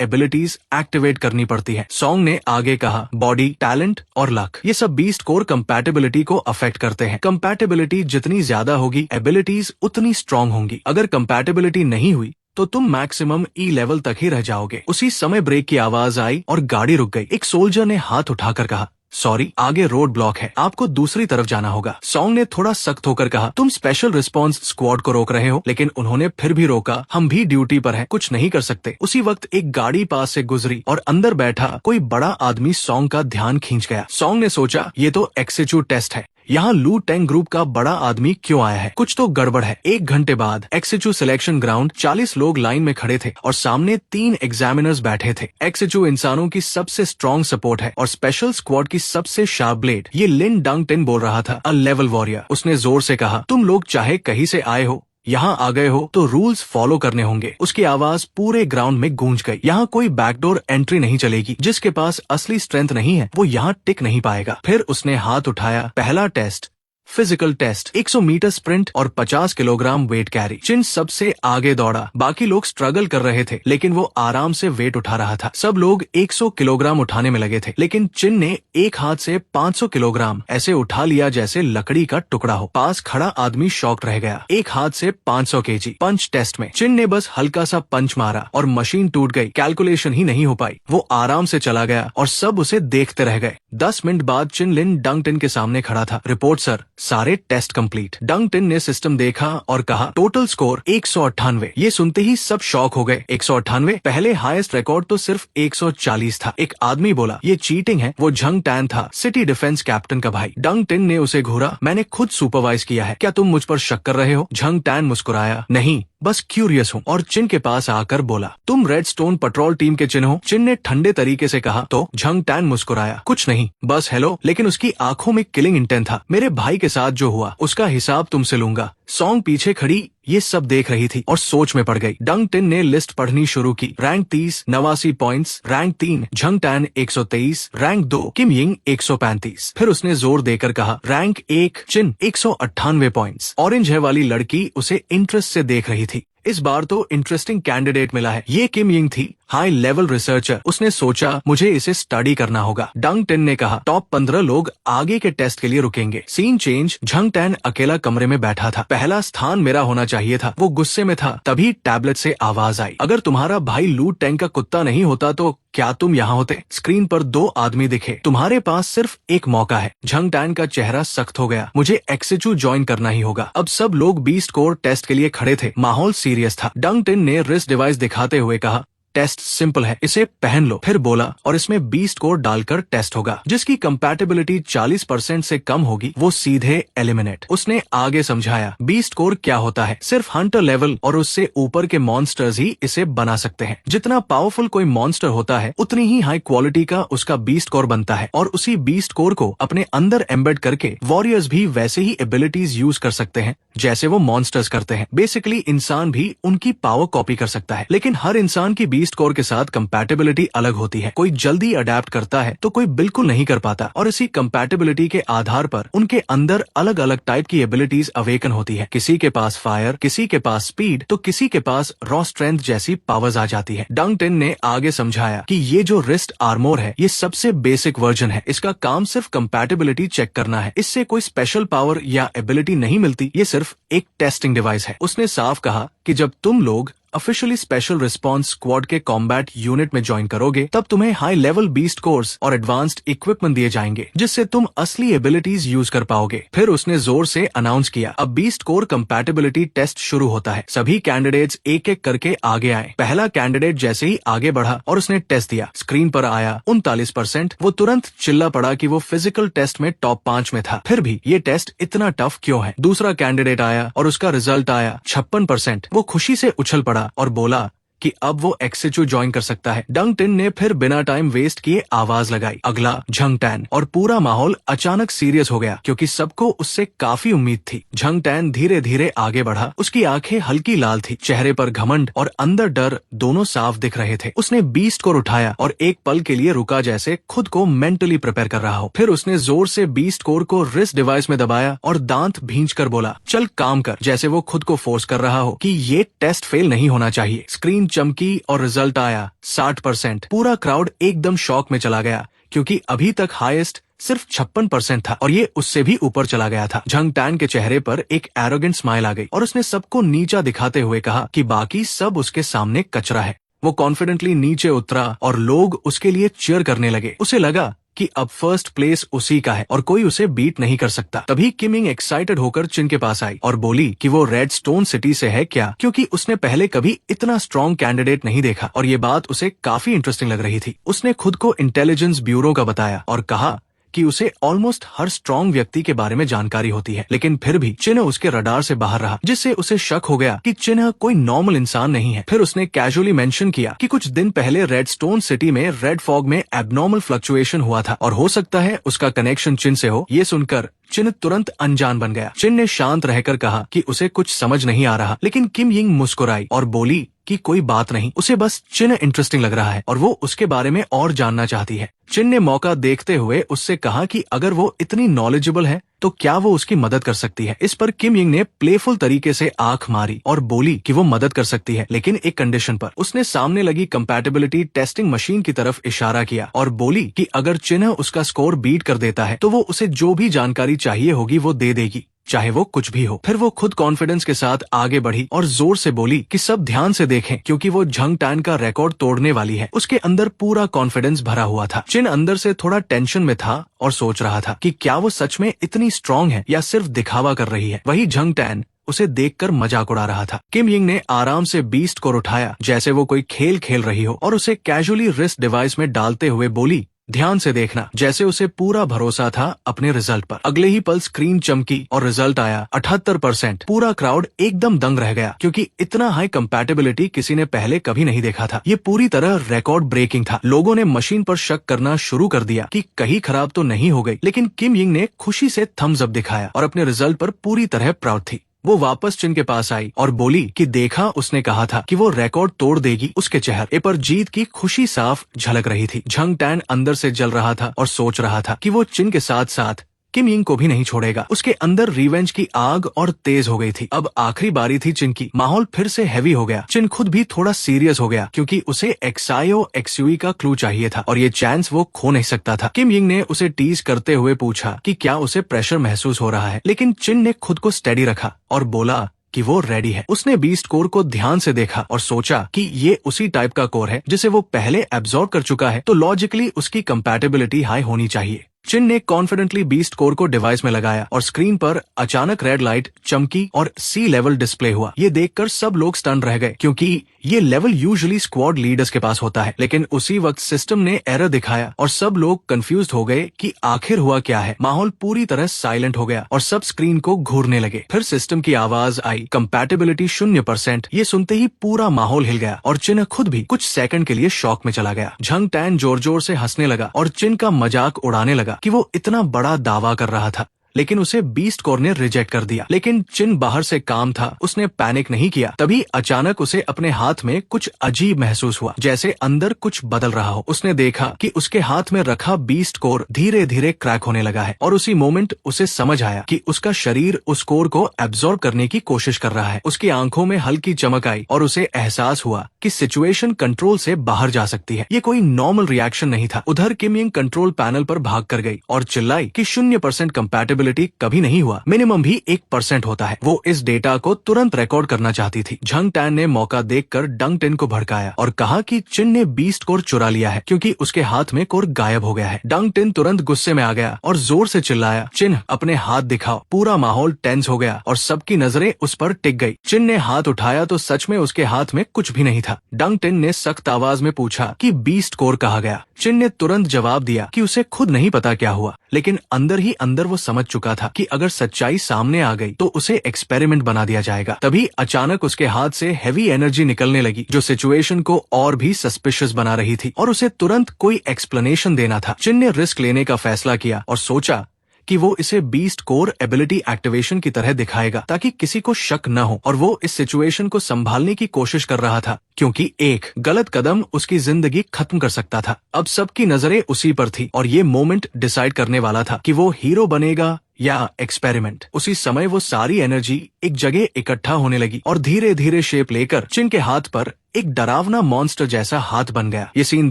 एबिलिटीज एक्टिवेट करनी पड़ती है। सॉन्ग ने आगे कहा, बॉडी, टैलेंट और लक, ये सब बीस्ट कोर कंपैटिबिलिटी को अफेक्ट करते हैं। कंपैटिबिलिटी जितनी ज्यादा होगी, एबिलिटीज उतनी स्ट्रांग होंगी। अगर कंपैटिबिलिटी नहीं हुई तो तुम मैक्सिमम E लेवल तक ही रह जाओगे। उसी समय ब्रेक की आवाज आई और गाड़ी रुक गई। एक सोल्जर ने हाथ उठाकर कहा, सॉरी, आगे रोड ब्लॉक है, आपको दूसरी तरफ जाना होगा। सॉन्ग ने थोड़ा सख्त होकर कहा, तुम स्पेशल रिस्पांस स्क्वाड को रोक रहे हो? लेकिन उन्होंने फिर भी रोका, हम भी ड्यूटी पर हैं, कुछ नहीं कर सकते। उसी वक्त एक गाड़ी पास से गुजरी और अंदर बैठा कोई बड़ा आदमी सॉन्ग का ध्यान खींच गया। सॉन्ग ने सोचा, ये तो एक्सेचू टेस्ट है, यहाँ लू टैंग ग्रुप का बड़ा आदमी क्यों आया है? कुछ तो गड़बड़ है। 1 घंटे बाद एक्सेचू सिलेक्शन ग्राउंड, 40 लोग लाइन में खड़े थे और सामने 3 एग्जामिनर्स बैठे थे। एक्सेचू इंसानों की सबसे स्ट्रॉन्ग सपोर्ट है और स्पेशल स्क्वाड की सबसे शार्प ब्लेड। ये लिन डंगटिन बोल रहा था, अ लेवल वॉरियर। उसने जोर से कहा, तुम लोग चाहे कहीं से आए हो, यहाँ आ गए हो तो रूल्स फॉलो करने होंगे। उसकी आवाज पूरे ग्राउंड में गूंज गई। यहाँ कोई बैकडोर एंट्री नहीं चलेगी। जिसके पास असली स्ट्रेंथ नहीं है वो यहाँ टिक नहीं पाएगा। फिर उसने हाथ उठाया। पहला test, physical test, 100 meter sprint और 50 किलोग्राम वेट कैरी। चिन सबसे आगे दौड़ा। बाकी लोग स्ट्रगल कर रहे थे लेकिन वो आराम से वेट उठा रहा था। सब लोग 100 किलोग्राम उठाने में लगे थे लेकिन चिन ने एक हाथ से 500 किलोग्राम ऐसे उठा लिया जैसे लकड़ी का टुकड़ा हो। पास खड़ा आदमी शॉक्ड रह गया। एक हाथ से 500 केजी पंच टेस्ट में। चिन ने बस हल्का सा पंच मारा और मशीन टूट गई। कैलकुलेशन ही नहीं हो पाई। वो आराम से चला गया और सब उसे देखते रह गए। 10 मिनट बाद चिन लिन डंगटिन के सामने खड़ा था। रिपोर्ट सर, सारे टेस्ट कंप्लीट। डंगटिन ने सिस्टम देखा और कहा, टोटल स्कोर 198। ये सुनते ही सब शॉक हो गए। 198? पहले हाईएस्ट रिकॉर्ड तो सिर्फ 140 था। एक आदमी बोला, ये चीटिंग है। वो झंग टैन था, सिटी डिफेंस कैप्टन का भाई। डंगटिन ने उसे घूरा, मैंने खुद सुपरवाइज किया है, क्या तुम मुझ पर शक कर रहे हो? झंग टैन मुस्कुराया, नहीं, बस क्यूरियस हूँ। और चिन के पास आकर बोला, तुम रेड स्टोन पेट्रोल टीम के चिन हो? चिन ने ठंडे तरीके से कहा। तो झंग टैन मुस्कुराया, कुछ नहीं, बस हेलो। लेकिन उसकी आंखों में किलिंग इंटेंट था। मेरे भाई के साथ जो हुआ उसका हिसाब तुमसे लूंगा। सॉन्ग पीछे खड़ी ये सब देख रही थी और सोच में पड़ गई। डंगटिन ने लिस्ट पढ़नी शुरू की। Rank 30 89 points, rank 3 Jhang tan 123, rank 2 किम यिंग 135। फिर उसने जोर देकर कहा, रैंक 1 चिन 198 पॉइंट्स। ऑरेंज है वाली लड़की उसे इंटरेस्ट से देख रही थी। इस बार तो इंटरेस्टिंग कैंडिडेट मिला है। ये किम यिंग थी, हाई लेवल रिसर्चर। उसने सोचा, मुझे इसे स्टडी करना होगा। डंगटिन ने कहा, टॉप 15 लोग आगे के टेस्ट के लिए रुकेंगे। Scene change. झंग टैन अकेला कमरे में बैठा था। पहला स्थान मेरा होना चाहिए था। वो गुस्से में था। तभी टैबलेट से आवाज आई, अगर तुम्हारा भाई लूट टैंक का कुत्ता नहीं होता तो क्या तुम यहाँ होते? स्क्रीन पर 2 आदमी दिखे। तुम्हारे पास सिर्फ एक मौका है। झंग टैन का चेहरा सख्त हो गया। मुझे एक्सेचू ज्वाइन करना ही होगा। अब सब लोग बीस्ट कोर टेस्ट के लिए खड़े थे। माहौल सीरियस था। डंगटिन ने रिस्ट डिवाइस दिखाते हुए कहा, टेस्ट सिंपल है, इसे पहन लो। फिर बोला और इसमें बीस्ट कोर डालकर टेस्ट होगा, जिसकी कंपैटिबिलिटी 40% से कम होगी वो सीधे एलिमिनेट। उसने आगे समझाया बीस्ट कोर क्या होता है, सिर्फ हंटर लेवल और उससे ऊपर के मॉन्स्टर्स ही इसे बना सकते हैं। जितना पावरफुल कोई मॉन्स्टर होता है उतनी ही हाई क्वालिटी का उसका बीस्ट कोर बनता है, और उसी बीस्ट कोर को अपने अंदर एम्बेड करके वॉरियर्स भी वैसे ही एबिलिटीज यूज कर सकते हैं जैसे वो मॉन्स्टर्स करते हैं। बेसिकली इंसान भी उनकी पावर कॉपी कर सकता है, लेकिन हर इंसान की बीस्ट कोर के साथ कंपैटिबिलिटी अलग होती है। कोई जल्दी अडेप्ट करता है तो कोई बिल्कुल नहीं कर पाता, और इसी कंपैटिबिलिटी के आधार पर उनके अंदर अलग अलग टाइप की एबिलिटीज अवेकन होती है। किसी के पास फायर, किसी के पास स्पीड, तो किसी के पास रॉ स्ट्रेंथ जैसी पावर्स आ जाती है। डंग टिन ने आगे समझाया कि ये जो रिस्ट आर्मोर है ये सबसे बेसिक वर्जन है, इसका काम सिर्फ कंपैटिबिलिटी चेक करना है, इससे कोई स्पेशल पावर या एबिलिटी नहीं मिलती, ये सिर्फ एक टेस्टिंग डिवाइस है। उसने साफ कहा कि जब तुम लोग ऑफिशियली स्पेशल रिस्पांस स्क्वाड के कॉम्बैट यूनिट में ज्वाइन करोगे तब तुम्हें हाई लेवल बीस्ट कोर्स और एडवांस्ड इक्विपमेंट दिए जाएंगे, जिससे तुम असली एबिलिटीज यूज कर पाओगे। फिर उसने जोर से अनाउंस किया, अब बीस्ट कोर कंपैटिबिलिटी टेस्ट शुरू होता है। सभी कैंडिडेट्स एक एक करके आगे आए। पहला कैंडिडेट जैसे ही आगे बढ़ा और उसने टेस्ट दिया, स्क्रीन पर आया 39%। वो तुरंत चिल्ला पड़ा कि वो फिजिकल टेस्ट में टॉप 5 में था। फिर भी ये टेस्ट इतना टफ क्यों है? दूसरा कैंडिडेट आया और उसका रिजल्ट आया 56%। वो खुशी से उछल पड़ा और बोला कि अब वो एक्सेचू ज्वाइन कर सकता है। डंग टिन ने फिर बिना टाइम वेस्ट किए आवाज लगाई, अगला झंग टैन, और पूरा माहौल अचानक सीरियस हो गया क्योंकि सबको उससे काफी उम्मीद थी। झंग टैन धीरे धीरे आगे बढ़ा, उसकी आंखें हल्की लाल थी, चेहरे पर घमंड और अंदर डर दोनों साफ दिख रहे थे। उसने बीस्ट को उठाया और एक पल के लिए रुका, जैसे खुद को मेंटली प्रिपेयर कर रहा हो। फिर उसने जोर से बीस्ट कोर को रिस्ट डिवाइस में दबाया और दांत भींच कर बोला, चल काम कर, जैसे वो खुद को फोर्स कर रहा हो कि ये टेस्ट फेल नहीं होना चाहिए। स्क्रीन चमकी और रिजल्ट आया 60%। पूरा क्राउड एकदम शॉक में चला गया क्योंकि अभी तक हाईएस्ट सिर्फ 56% था और ये उससे भी ऊपर चला गया था। झंग टैन के चेहरे पर एक एरोगेंट स्माइल आ गई और उसने सबको नीचा दिखाते हुए कहा कि बाकी सब उसके सामने कचरा है। वो कॉन्फिडेंटली नीचे उतरा और लोग उसके लिए चीयर करने लगे। उसे लगा कि अब फर्स्ट प्लेस उसी का है और कोई उसे बीट नहीं कर सकता। तभी किमिंग एक्साइटेड होकर चिन के पास आई और बोली कि वो रेड स्टोन सिटी से है क्या, क्योंकि उसने पहले कभी इतना स्ट्रॉन्ग कैंडिडेट नहीं देखा और ये बात उसे काफी इंटरेस्टिंग लग रही थी। उसने खुद को इंटेलिजेंस ब्यूरो का बताया और कहा कि उसे ऑलमोस्ट हर स्ट्रॉन्ग व्यक्ति के बारे में जानकारी होती है, लेकिन फिर भी चिन्ह उसके रडार से बाहर रहा, जिससे उसे शक हो गया कि चिन्ह कोई नॉर्मल इंसान नहीं है। फिर उसने कैजुअली मेंशन किया कि कुछ दिन पहले रेडस्टोन सिटी में रेड फॉग में एबनॉर्मल फ्लक्चुएशन हुआ था और हो सकता है उसका कनेक्शन चिन्ह से हो। ये सुनकर चिन्ह तुरंत अनजान बन गया। चिन्ह ने शांत रहकर कहा कि उसे कुछ समझ नहीं आ रहा, लेकिन किम यिंग मुस्कुराई और बोली कि कोई बात नहीं, उसे बस चिन्ह इंटरेस्टिंग लग रहा है और वो उसके बारे में और जानना चाहती है। चिन्ह ने मौका देखते हुए उससे कहा कि अगर वो इतनी नॉलेजेबल है तो क्या वो उसकी मदद कर सकती है। इस पर किम यिंग ने प्लेफुल तरीके से आंख मारी और बोली कि वो मदद कर सकती है, लेकिन एक कंडीशन पर। उसने सामने लगी कंपैटिबिलिटी टेस्टिंग मशीन की तरफ इशारा किया और बोली कि अगर चिन्ह उसका स्कोर बीट कर देता है तो वो उसे जो भी जानकारी चाहिए होगी वो दे देगी, चाहे वो कुछ भी हो। फिर वो खुद कॉन्फिडेंस के साथ आगे बढ़ी और जोर से बोली कि सब ध्यान से देखें क्योंकि वो झंग टैन का रिकॉर्ड तोड़ने वाली है। उसके अंदर पूरा कॉन्फिडेंस भरा हुआ था। चिन अंदर से थोड़ा टेंशन में था और सोच रहा था कि क्या वो सच में इतनी स्ट्रांग है या सिर्फ दिखावा कर रही है। वही झंग टैन उसे देखकर मजाक उड़ा रहा था। किम यिंग ने आराम से बीस्ट को उठाया जैसे वो कोई खेल खेल रही हो और उसे कैजुअली रिस्ट डिवाइस में डालते हुए बोली, ध्यान से देखना, जैसे उसे पूरा भरोसा था अपने रिजल्ट पर। अगले ही पल स्क्रीन चमकी और रिजल्ट आया 78%। पूरा क्राउड एकदम दंग रह गया क्योंकि इतना हाई कंपैटिबिलिटी किसी ने पहले कभी नहीं देखा था। ये पूरी तरह रिकॉर्ड ब्रेकिंग था। लोगों ने मशीन पर शक करना शुरू कर दिया कि कहीं खराब तो नहीं हो गई, लेकिन किम यिंग ने खुशी से थम्स अप दिखाया और अपने रिजल्ट पर पूरी तरह प्राउड थी। वो वापस चिन के पास आई और बोली कि देखा, उसने कहा था कि वो रिकॉर्ड तोड़ देगी। उसके चेहरे पर जीत की खुशी साफ झलक रही थी। झंग टैन अंदर से जल रहा था और सोच रहा था कि वो चिन के साथ साथ किम यिंग को भी नहीं छोड़ेगा। उसके अंदर रिवेंज की आग और तेज हो गई थी। अब आखिरी बारी थी चिन की। माहौल फिर से हैवी हो गया। चिन खुद भी थोड़ा सीरियस हो गया क्योंकि उसे एक्सायो एक्सयूई का क्लू चाहिए था और ये चांस वो खो नहीं सकता था। किम यिंग ने उसे टीज करते हुए पूछा कि क्या उसे प्रेशर महसूस हो रहा है, लेकिन चिन ने खुद को स्टेडी रखा और बोला कि वो रेडी है। उसने बीस्ट कोर को ध्यान से देखा और सोचा कि ये उसी टाइप का कोर है जिसे वो पहले एब्जॉर्ब कर चुका है, तो लॉजिकली उसकी कंपैटिबिलिटी हाई होनी चाहिए। चिन ने कॉन्फिडेंटली बीस्ट कोर को डिवाइस में लगाया और स्क्रीन पर अचानक रेड लाइट चमकी और सी लेवल डिस्प्ले हुआ। ये देखकर सब लोग स्टन रह गए क्योंकि ये लेवल यूजुअली स्क्वाड लीडर्स के पास होता है, लेकिन उसी वक्त सिस्टम ने एरर दिखाया और सब लोग कंफ्यूज्ड हो गए कि आखिर हुआ क्या है। माहौल पूरी तरह साइलेंट हो गया और सब स्क्रीन को घूरने लगे। फिर सिस्टम की आवाज आई, कंपैटिबिलिटी 0%। ये सुनते ही पूरा माहौल हिल गया और चिन खुद भी कुछ सेकंड के लिए शॉक में चला गया। झंग टैन जोर जोर से हंसने लगा और चिन का मजाक उड़ाने लगा कि वो इतना बड़ा दावा कर रहा था, लेकिन उसे बीस्ट कोर ने रिजेक्ट कर दिया। लेकिन चिन बाहर से काम था, उसने पैनिक नहीं किया। तभी अचानक उसे अपने हाथ में कुछ अजीब महसूस हुआ, जैसे अंदर कुछ बदल रहा हो। उसने देखा कि उसके हाथ में रखा बीस्ट कोर धीरे धीरे क्रैक होने लगा है और उसी मोमेंट उसे समझ आया कि उसका शरीर उस कोर को एब्जॉर्ब करने की कोशिश कर रहा है। उसकी आंखों में हल्की चमक आई और उसे एहसास हुआ कि सिचुएशन कंट्रोल से बाहर जा सकती है। ये कोई नॉर्मल रिएक्शन नहीं था। उधर किम यिंग कंट्रोल पैनल पर भाग कर गई और चिल्लाई कि 0% कंपैटिबिलिटी कभी नहीं हुआ, मिनिमम भी 1% होता है। वो इस डेटा को तुरंत रिकॉर्ड करना चाहती थी। झंग टैन ने मौका देखकर डंग टिन को भड़काया और कहा कि चिन ने बीस्ट कोर चुरा लिया है क्योंकि उसके हाथ में कोर गायब हो गया है। डंग टिन तुरंत गुस्से में आ गया और जोर से चिल्लाया, चिन अपने हाथ दिखाओ। पूरा माहौल टेंस हो गया और सबकी नजरें उस पर टिक गई। चिन ने हाथ उठाया तो सच में उसके हाथ में कुछ भी नहीं था। डंग टिन ने सख्त आवाज में पूछा कि बीस्ट कोर कहाँ गया। चिन ने तुरंत जवाब दिया कि उसे खुद नहीं पता क्या हुआ, लेकिन अंदर ही अंदर वो समझ चुका था कि अगर सच्चाई सामने आ गई तो उसे एक्सपेरिमेंट बना दिया जाएगा। तभी अचानक उसके हाथ से हेवी एनर्जी निकलने लगी जो सिचुएशन को और भी सस्पिशियस बना रही थी और उसे तुरंत कोई एक्सप्लेनेशन देना था। चिन ने रिस्क लेने का फैसला किया और सोचा कि वो इसे बीस्ट कोर एबिलिटी एक्टिवेशन की तरह दिखाएगा ताकि किसी को शक न हो, और वो इस सिचुएशन को संभालने की कोशिश कर रहा था क्योंकि एक गलत कदम उसकी जिंदगी खत्म कर सकता था। अब सबकी नजरें उसी पर थी और ये मोमेंट डिसाइड करने वाला था कि वो हीरो बनेगा या एक्सपेरिमेंट। उसी समय वो सारी एनर्जी एक जगह इकट्ठा होने लगी और धीरे धीरे शेप लेकर चिन के हाथ पर एक डरावना मॉन्स्टर जैसा हाथ बन गया। ये सीन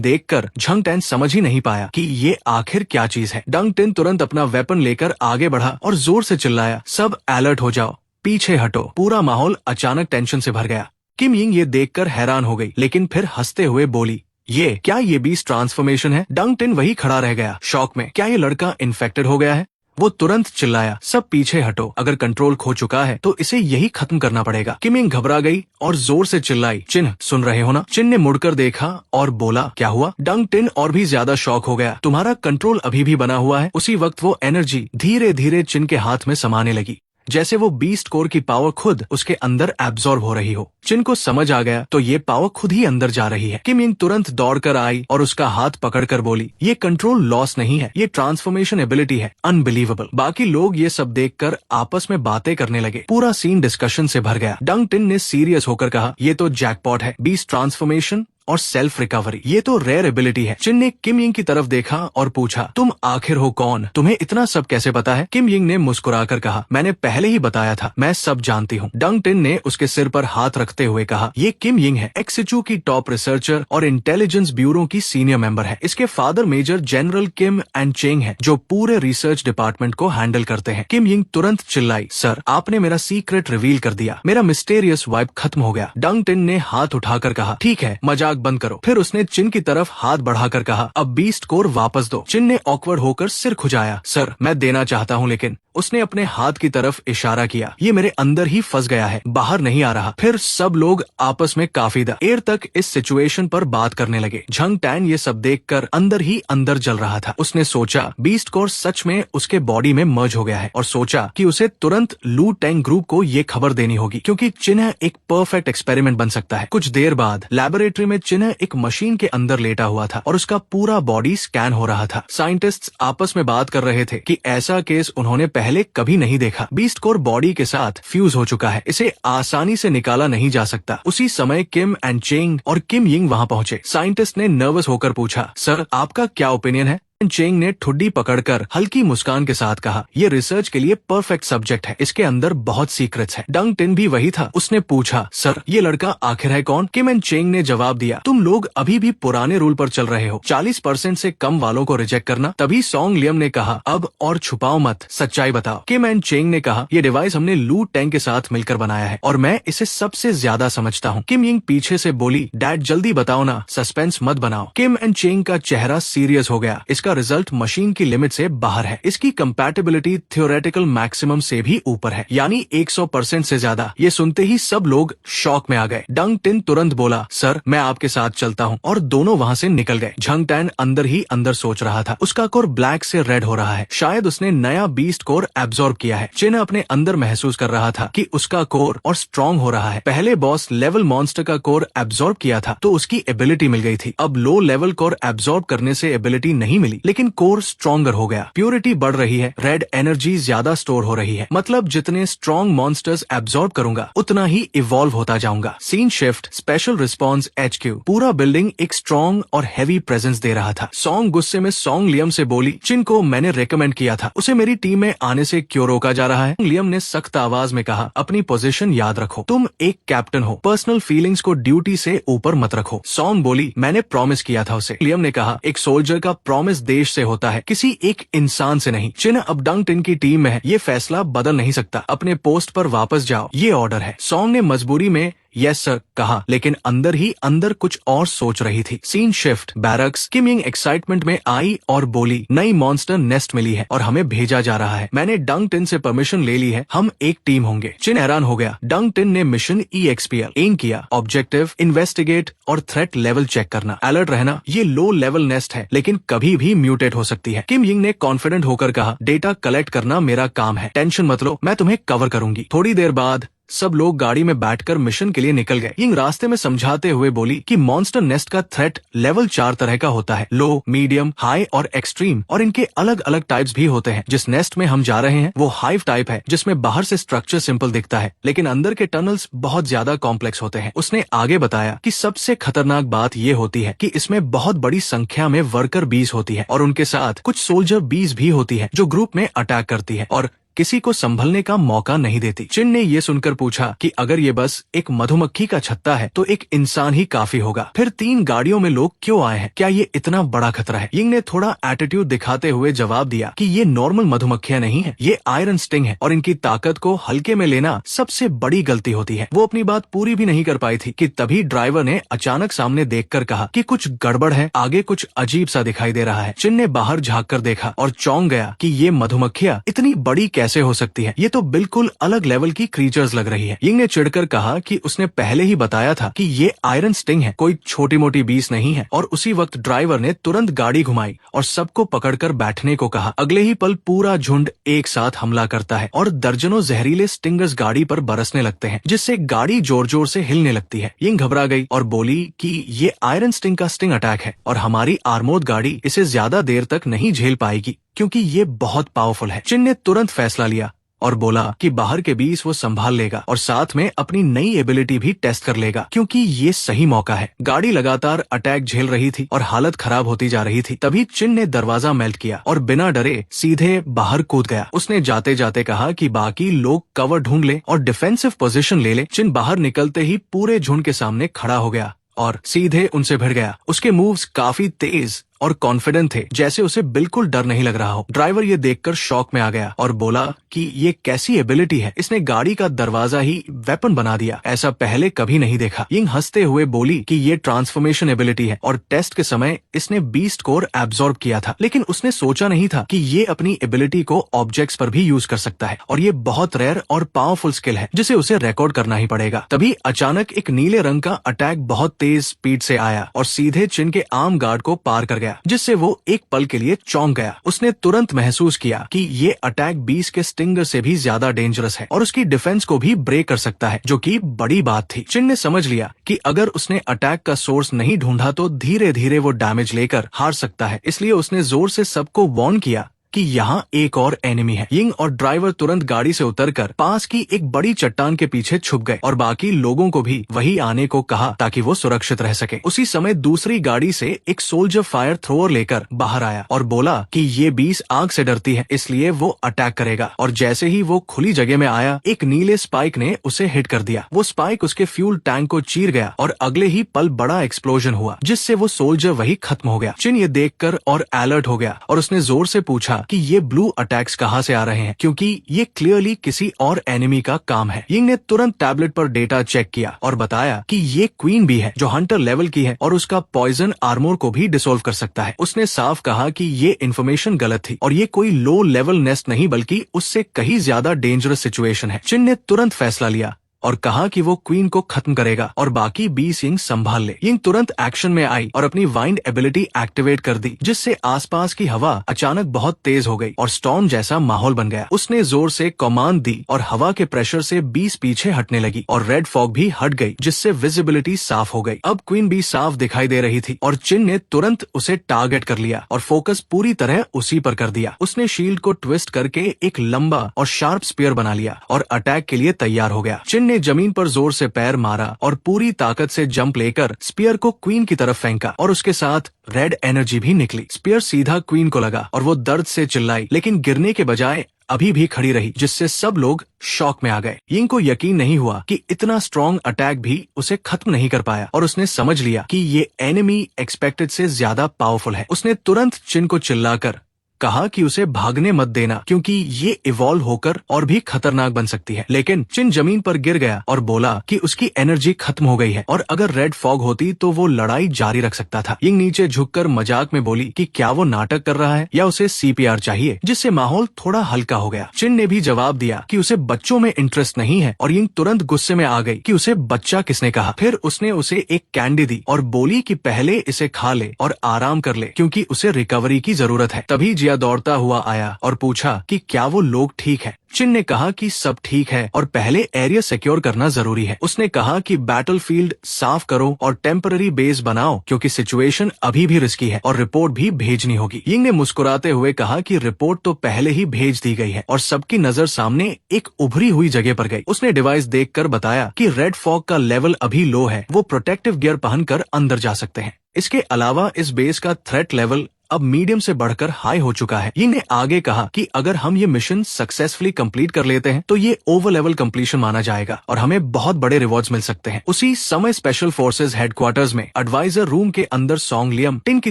देखकर झंग टैन समझ ही नहीं पाया कि ये आखिर क्या चीज है। डंग टिन तुरंत अपना वेपन लेकर आगे बढ़ा और जोर से चिल्लाया, सब अलर्ट हो जाओ, पीछे हटो। पूरा माहौल अचानक टेंशन से भर गया। किम यिंग ये देखकर हैरान हो गई, लेकिन फिर हंसते हुए बोली, ये बीस्ट ट्रांसफॉर्मेशन है? डंग टिन वही खड़ा रह गया शॉक में। क्या ये लड़का इन्फेक्टेड हो गया है? वो तुरंत चिल्लाया, सब पीछे हटो, अगर कंट्रोल खो चुका है तो इसे यही खत्म करना पड़ेगा। किम यिंग घबरा गई और जोर से चिल्लाई, चिन सुन रहे हो ना? चिन ने मुड़कर देखा और बोला, क्या हुआ? डंग टिन और भी ज्यादा शॉक हो गया, तुम्हारा कंट्रोल अभी भी बना हुआ है। उसी वक्त वो एनर्जी धीरे धीरे चिन के हाथ में समाने लगी, जैसे वो बीस्ट कोर की पावर खुद उसके अंदर एब्जॉर्ब हो रही हो। चिन को समझ आ गया तो ये पावर खुद ही अंदर जा रही है। किम यिंग तुरंत दौड़कर आई और उसका हाथ पकड़कर बोली, ये कंट्रोल लॉस नहीं है, ये ट्रांसफॉर्मेशन एबिलिटी है, अनबिलीवेबल। बाकी लोग ये सब देखकर आपस में बातें करने लगे। पूरा सीन डिस्कशन से भर गया। डंग टिन ने सीरियस होकर कहा, ये तो जैकपॉट है, बीस्ट ट्रांसफॉर्मेशन और सेल्फ रिकवरी, ये तो रेयर एबिलिटी है। चिन ने किम यिंग की तरफ देखा और पूछा, तुम आखिर हो कौन? तुम्हें इतना सब कैसे पता है? किम यिंग ने मुस्कुराकर कहा, मैंने पहले ही बताया था, मैं सब जानती हूँ। डंग टिन ने उसके सिर पर हाथ रखते हुए कहा, ये किम यिंग है, एक्सिचू की टॉप रिसर्चर और इंटेलिजेंस ब्यूरो की सीनियर मेंबर है। इसके father major general Kim and Cheng है जो पूरे रिसर्च डिपार्टमेंट को हैंडल करते हैं। किम यिंग तुरंत चिल्लाई, सर आपने मेरा सीक्रेट रिवील कर दिया, मेरा मिस्टेरियस वाइब खत्म हो गया। डंग टिन ने हाथ उठाकर कहा, ठीक है, मजाक बंद करो। फिर उसने चिन की तरफ हाथ बढ़ाकर कहा, अब बीस्ट कोर वापस दो। चिन ने ऑकवर्ड होकर सिर खुजाया, सर मैं देना चाहता हूँ, लेकिन उसने अपने हाथ की तरफ इशारा किया, ये मेरे अंदर ही फंस गया है, बाहर नहीं आ रहा। फिर सब लोग आपस में काफी देर तक इस सिचुएशन पर बात करने लगे। झंग टैन ये सब देखकर अंदर ही अंदर जल रहा था। उसने सोचा बीस्ट कोर सच में उसके बॉडी में मर्ज हो गया है और सोचा कि उसे तुरंत लू टेंग ग्रुप को ये खबर देनी होगी क्योंकि चिन्ह एक परफेक्ट एक्सपेरिमेंट बन सकता है। कुछ देर बाद लैबोरेटरी में चिन्ह एक मशीन के अंदर लेटा हुआ था और उसका पूरा बॉडी स्कैन हो रहा था। साइंटिस्ट्स आपस में बात कर रहे थे कि ऐसा केस उन्होंने पहले कभी नहीं देखा। बीस्ट कोर बॉडी के साथ फ्यूज हो चुका है, इसे आसानी से निकाला नहीं जा सकता। उसी समय किम एंड चेंग और किम यिंग वहां पहुंचे। साइंटिस्ट ने नर्वस होकर पूछा, सर आपका क्या ओपिनियन है? चेंग ने ठुड्डी पकड़कर हल्की मुस्कान के साथ कहा, ये रिसर्च के लिए परफेक्ट सब्जेक्ट है, इसके अंदर बहुत सीक्रेट्स है। डंग टिन भी वही था, उसने पूछा, सर ये लड़का आखिर है कौन? किम एंड चेंग ने जवाब दिया, तुम लोग अभी भी पुराने रूल पर चल रहे हो, 40% से कम वालों को रिजेक्ट करना। तभी सॉन्ग लियम ने कहा, अब और छुपाओ मत, सच्चाई बताओ। किम एंड चेंग ने कहा, ये डिवाइस हमने लू टेंग के साथ मिलकर बनाया है और मैं इसे सबसे ज्यादा समझता हूँ। किम यिंग पीछे से बोली, डैड जल्दी बताओ ना, सस्पेंस मत बनाओ। किम एंड चेंग का चेहरा सीरियस हो गया। इसका इसका रिजल्ट मशीन की लिमिट से बाहर है। इसकी कंपैटिबिलिटी थियोरेटिकल मैक्सिमम से भी ऊपर है, यानी 100% से ज्यादा। ये सुनते ही सब लोग शॉक में आ गए। डंग टिन तुरंत बोला, सर मैं आपके साथ चलता हूँ, और दोनों वहाँ से निकल गए। झंग टैन अंदर ही अंदर सोच रहा था, उसका कोर ब्लैक से रेड हो रहा है, शायद उसने नया बीस्ट कोर एब्जॉर्ब किया है। चिन अपने अंदर महसूस कर रहा था कि उसका कोर और स्ट्रॉन्ग हो रहा है। पहले बॉस लेवल मॉन्स्टर का कोर एब्जॉर्ब किया था तो उसकी एबिलिटी मिल गई थी। अब लो लेवल कोर एब्जॉर्ब करने से एबिलिटी नहीं मिली, लेकिन कोर स्ट्रॉन्गर हो गया। प्योरिटी बढ़ रही है, रेड एनर्जी ज्यादा स्टोर हो रही है, मतलब जितने स्ट्रॉन्ग मॉन्स्टर्स एब्जॉर्ब करूंगा उतना ही इवॉल्व होता जाऊंगा। Scene shift, special response HQ। पूरा बिल्डिंग एक स्ट्रॉन्ग और हैवी प्रेजेंस दे रहा था। सॉन्ग गुस्से में सॉन्ग लियम से बोली, चिन को मैंने रेकमेंड किया था, उसे मेरी टीम में आने से क्यों रोका जा रहा है? लियम ने सख्त आवाज में कहा, अपनी पोजीशन याद रखो, तुम एक कैप्टन हो, पर्सनल फीलिंग्स को ड्यूटी से ऊपर मत रखो। सॉन्ग बोली, मैंने प्रॉमिस किया था उसे। लियम ने कहा, एक सोल्जर का प्रॉमिस देश से होता है, किसी एक इंसान से नहीं। चिन अब डंग टिन की टीम में है, ये फैसला बदल नहीं सकता। अपने पोस्ट पर वापस जाओ, ये ऑर्डर है। सॉन्ग ने मजबूरी में यस सर कहा, लेकिन अंदर ही अंदर कुछ और सोच रही थी। Scene shift, barracks. Kim Ying excitement में आई और बोली, नई मॉन्स्टर नेस्ट मिली है और हमें भेजा जा रहा है। मैंने डंग टिन से परमिशन ले ली है, हम एक टीम होंगे। चिन हैरान हो गया। डंग टिन ने मिशन EXPL एम किया, ऑब्जेक्टिव इन्वेस्टिगेट और थ्रेट लेवल चेक करना, अलर्ट रहना। ये लो लेवल नेस्ट है, लेकिन कभी भी म्यूटेट हो सकती है। किम यिंग ने कॉन्फिडेंट होकर कहा, डेटा कलेक्ट करना मेरा काम है, टेंशन मत लो, मैं तुम्हें कवर करूंगी। थोड़ी देर बाद सब लोग गाड़ी में बैठकर मिशन के लिए निकल गए। यिंग रास्ते में समझाते हुए बोली कि मॉन्स्टर नेस्ट का थ्रेट लेवल 4 तरह का होता है, लो, मीडियम, हाई और एक्सट्रीम, और इनके अलग अलग टाइप्स भी होते हैं। जिस नेस्ट में हम जा रहे हैं वो हाइव टाइप है, जिसमें बाहर से स्ट्रक्चर सिंपल दिखता है, लेकिन अंदर के टनल्स बहुत ज्यादा कॉम्प्लेक्स होते हैं। उसने आगे बताया कि सबसे खतरनाक बात ये होती है कि इसमें बहुत बड़ी संख्या में वर्कर बीज होती है, और उनके साथ कुछ सोल्जर बीज भी होती है जो ग्रुप में अटैक करती है और किसी को संभलने का मौका नहीं देती। चिन ने ये सुनकर पूछा कि अगर ये बस एक मधुमक्खी का छत्ता है तो एक इंसान ही काफी होगा, फिर 3 गाड़ियों में लोग क्यों आए हैं? क्या ये इतना बड़ा खतरा है? यिंग ने थोड़ा एटीट्यूड दिखाते हुए जवाब दिया कि ये नॉर्मल मधुमक्खियां नहीं है, ये आयरन स्टिंग है, और इनकी ताकत को हल्के में लेना सबसे बड़ी गलती होती है। वो अपनी बात पूरी भी नहीं कर पाई थी कि तभी ड्राइवर ने अचानक सामने देखकर कहा कि कुछ गड़बड़ है, आगे कुछ अजीब सा दिखाई दे रहा है। चिन ने बाहर झाँक कर देखा और चौंक गया कि ये मधुमक्खियां इतनी बड़ी कैसे हो सकती है? ये तो बिल्कुल अलग लेवल की क्रीचर्स लग रही है। यिंग ने चिढ़कर कहा कि उसने पहले ही बताया था कि ये आयरन स्टिंग है, कोई छोटी मोटी बीस नहीं है। और उसी वक्त ड्राइवर ने तुरंत गाड़ी घुमाई और सबको पकड़कर बैठने को कहा। अगले ही पल पूरा झुंड एक साथ हमला करता है और दर्जनों जहरीले स्टिंगर्स गाड़ी पर बरसने लगते हैं, जिससे गाड़ी जोर जोर से हिलने लगती है। यिंग घबरा गई और बोली कि ये आयरन स्टिंग का स्टिंग अटैक है और हमारी आर्मोर्ड गाड़ी इसे ज्यादा देर तक नहीं झेल पाएगी, क्योंकि ये बहुत पावरफुल है। चिन ने तुरंत फैसला लिया और बोला कि बाहर के बीच वो संभाल लेगा और साथ में अपनी नई एबिलिटी भी टेस्ट कर लेगा, क्योंकि ये सही मौका है। गाड़ी लगातार अटैक झेल रही थी और हालत खराब होती जा रही थी। तभी चिन ने दरवाजा मेल्ट किया और बिना डरे सीधे बाहर कूद गया। उसने जाते जाते कहा कि बाकी लोग कवर ढूंढ ले और डिफेंसिव पोजीशन ले ले। चिन बाहर निकलते ही पूरे झुंड के सामने खड़ा हो गया और सीधे उनसे भिड़ गया। उसके मूव्स काफी तेज और कॉन्फिडेंट थे, जैसे उसे बिल्कुल डर नहीं लग रहा हो। ड्राइवर ये देखकर शॉक में आ गया और बोला कि ये कैसी एबिलिटी है, इसने गाड़ी का दरवाजा ही वेपन बना दिया, ऐसा पहले कभी नहीं देखा। यिंग हंसते हुए बोली कि ये ट्रांसफॉर्मेशन एबिलिटी है और टेस्ट के समय इसने बीस्ट कोर एब्जॉर्ब किया था, लेकिन उसने सोचा नहीं था कि ये अपनी एबिलिटी को ऑब्जेक्ट्स पर भी यूज कर सकता है, और ये बहुत रेयर और पावरफुल स्किल है जिसे उसे रिकॉर्ड करना ही पड़ेगा। तभी अचानक एक नीले रंग का अटैक बहुत तेज स्पीड से आया और सीधे चिन के आर्म गार्ड को पार कर गया, जिससे वो एक पल के लिए चौंक गया। उसने तुरंत महसूस किया कि ये अटैक बीस के स्टिंगर से भी ज्यादा डेंजरस है और उसकी डिफेंस को भी ब्रेक कर सकता है, जो कि बड़ी बात थी। चिन ने समझ लिया कि अगर उसने अटैक का सोर्स नहीं ढूंढा तो धीरे धीरे वो डैमेज लेकर हार सकता है, इसलिए उसने जोर से सबको वार्न किया कि यहाँ एक और एनिमी है। यिंग और ड्राइवर तुरंत गाड़ी से उतरकर पास की एक बड़ी चट्टान के पीछे छुप गए और बाकी लोगों को भी वही आने को कहा ताकि वो सुरक्षित रह सके। उसी समय दूसरी गाड़ी से एक सोल्जर फायर थ्रोअर लेकर बाहर आया और बोला कि ये 20 आग से डरती है, इसलिए वो अटैक करेगा। और जैसे ही वो खुली जगह में आया, एक नीले स्पाइक ने उसे हिट कर दिया। वो स्पाइक उसके फ्यूल टैंक को चीर गया और अगले ही पल बड़ा एक्सप्लोजन हुआ, जिससे वो सोल्जर वही खत्म हो गया। चिन ये देखकर और अलर्ट हो गया और उसने जोर से पूछा कि ये ब्लू अटैक्स कहाँ से आ रहे हैं, क्योंकि ये क्लियरली किसी और एनिमी का काम है। यिंग ने तुरंत टैबलेट पर डेटा चेक किया और बताया कि ये क्वीन बी है जो हंटर लेवल की है और उसका पॉइजन आर्मोर को भी डिसोल्व कर सकता है। उसने साफ कहा कि ये इन्फॉर्मेशन गलत थी और ये कोई लो लेवल नेस्ट नहीं बल्कि उससे कहीं ज्यादा डेंजरस सिचुएशन है। चिन ने तुरंत फैसला लिया और कहा कि वो क्वीन को खत्म करेगा और बाकी 20 यिंग संभाल ले। यिंग तुरंत एक्शन में आई और अपनी वाइंड एबिलिटी एक्टिवेट कर दी, जिससे आसपास की हवा अचानक बहुत तेज हो गई और स्टॉर्म जैसा माहौल बन गया। उसने जोर से कमांड दी और हवा के प्रेशर से 20 पीछे हटने लगी और रेड फॉग भी हट गई, जिससे विजिबिलिटी साफ हो गई। अब क्वीन भी साफ दिखाई दे रही थी और चिन ने तुरंत उसे टारगेट कर लिया और फोकस पूरी तरह उसी पर कर दिया। उसने शील्ड को ट्विस्ट करके एक लंबा और शार्प स्पीयर बना लिया और अटैक के लिए तैयार हो गया। चिन ने जमीन पर जोर से पैर मारा और पूरी ताकत से जंप लेकर स्पीयर को क्वीन की तरफ फेंका और उसके साथ रेड एनर्जी भी निकली। स्पीयर सीधा क्वीन को लगा और वो दर्द से चिल्लाई, लेकिन गिरने के बजाय अभी भी खड़ी रही, जिससे सब लोग शॉक में आ गए। यिंग को यकीन नहीं हुआ कि इतना स्ट्रॉन्ग अटैक भी उसे खत्म नहीं कर पाया और उसने समझ लिया कि ये एनिमी एक्सपेक्टेड से ज्यादा पावरफुल है। उसने तुरंत चिन को चिल्लाकर कहा कि उसे भागने मत देना, क्योंकि ये इवॉल्व होकर और भी खतरनाक बन सकती है। लेकिन चिन जमीन पर गिर गया और बोला कि उसकी एनर्जी खत्म हो गई है और अगर रेड फॉग होती तो वो लड़ाई जारी रख सकता था। यिंग नीचे झुककर मजाक में बोली कि क्या वो नाटक कर रहा है या उसे सीपीआर चाहिए, जिससे माहौल थोड़ा हल्का हो गया। चिन ने भी जवाब दिया कि उसे बच्चों में इंटरेस्ट नहीं है और यिंग तुरंत गुस्से में आ गई कि उसे बच्चा किसने कहा। फिर उसने उसे एक कैंडी दी और बोली कि पहले इसे खा ले और आराम कर ले, क्योंकि उसे रिकवरी की जरूरत है। तभी दौड़ता हुआ आया और पूछा कि क्या वो लोग ठीक है। चिन ने कहा कि सब ठीक है और पहले एरिया सिक्योर करना जरूरी है। उसने कहा कि बैटलफील्ड साफ करो और टेम्पररी बेस बनाओ, क्योंकि सिचुएशन अभी भी रिस्की है और रिपोर्ट भी भेजनी होगी। यिंग ने मुस्कुराते हुए कहा कि रिपोर्ट तो पहले ही भेज दी गई है और सबकी नजर सामने एक उभरी हुई जगह पर गई। उसने डिवाइस देखकर बताया कि रेड फॉग का लेवल अभी लो है, वो प्रोटेक्टिव गियर पहनकर अंदर जा सकते हैं। इसके अलावा इस बेस का थ्रेट लेवल अब मीडियम से बढ़कर हाई हो चुका है। यिंग ने आगे कहा कि अगर हम ये मिशन सक्सेसफुली कंप्लीट कर लेते हैं तो ये ओवर लेवल कंप्लीशन माना जाएगा और हमें बहुत बड़े रिवॉर्ड्स मिल सकते हैं। उसी समय स्पेशल फोर्सेज हेडक्वार्टर्स में एडवाइजर रूम के अंदर सॉन्ग लियम टिन की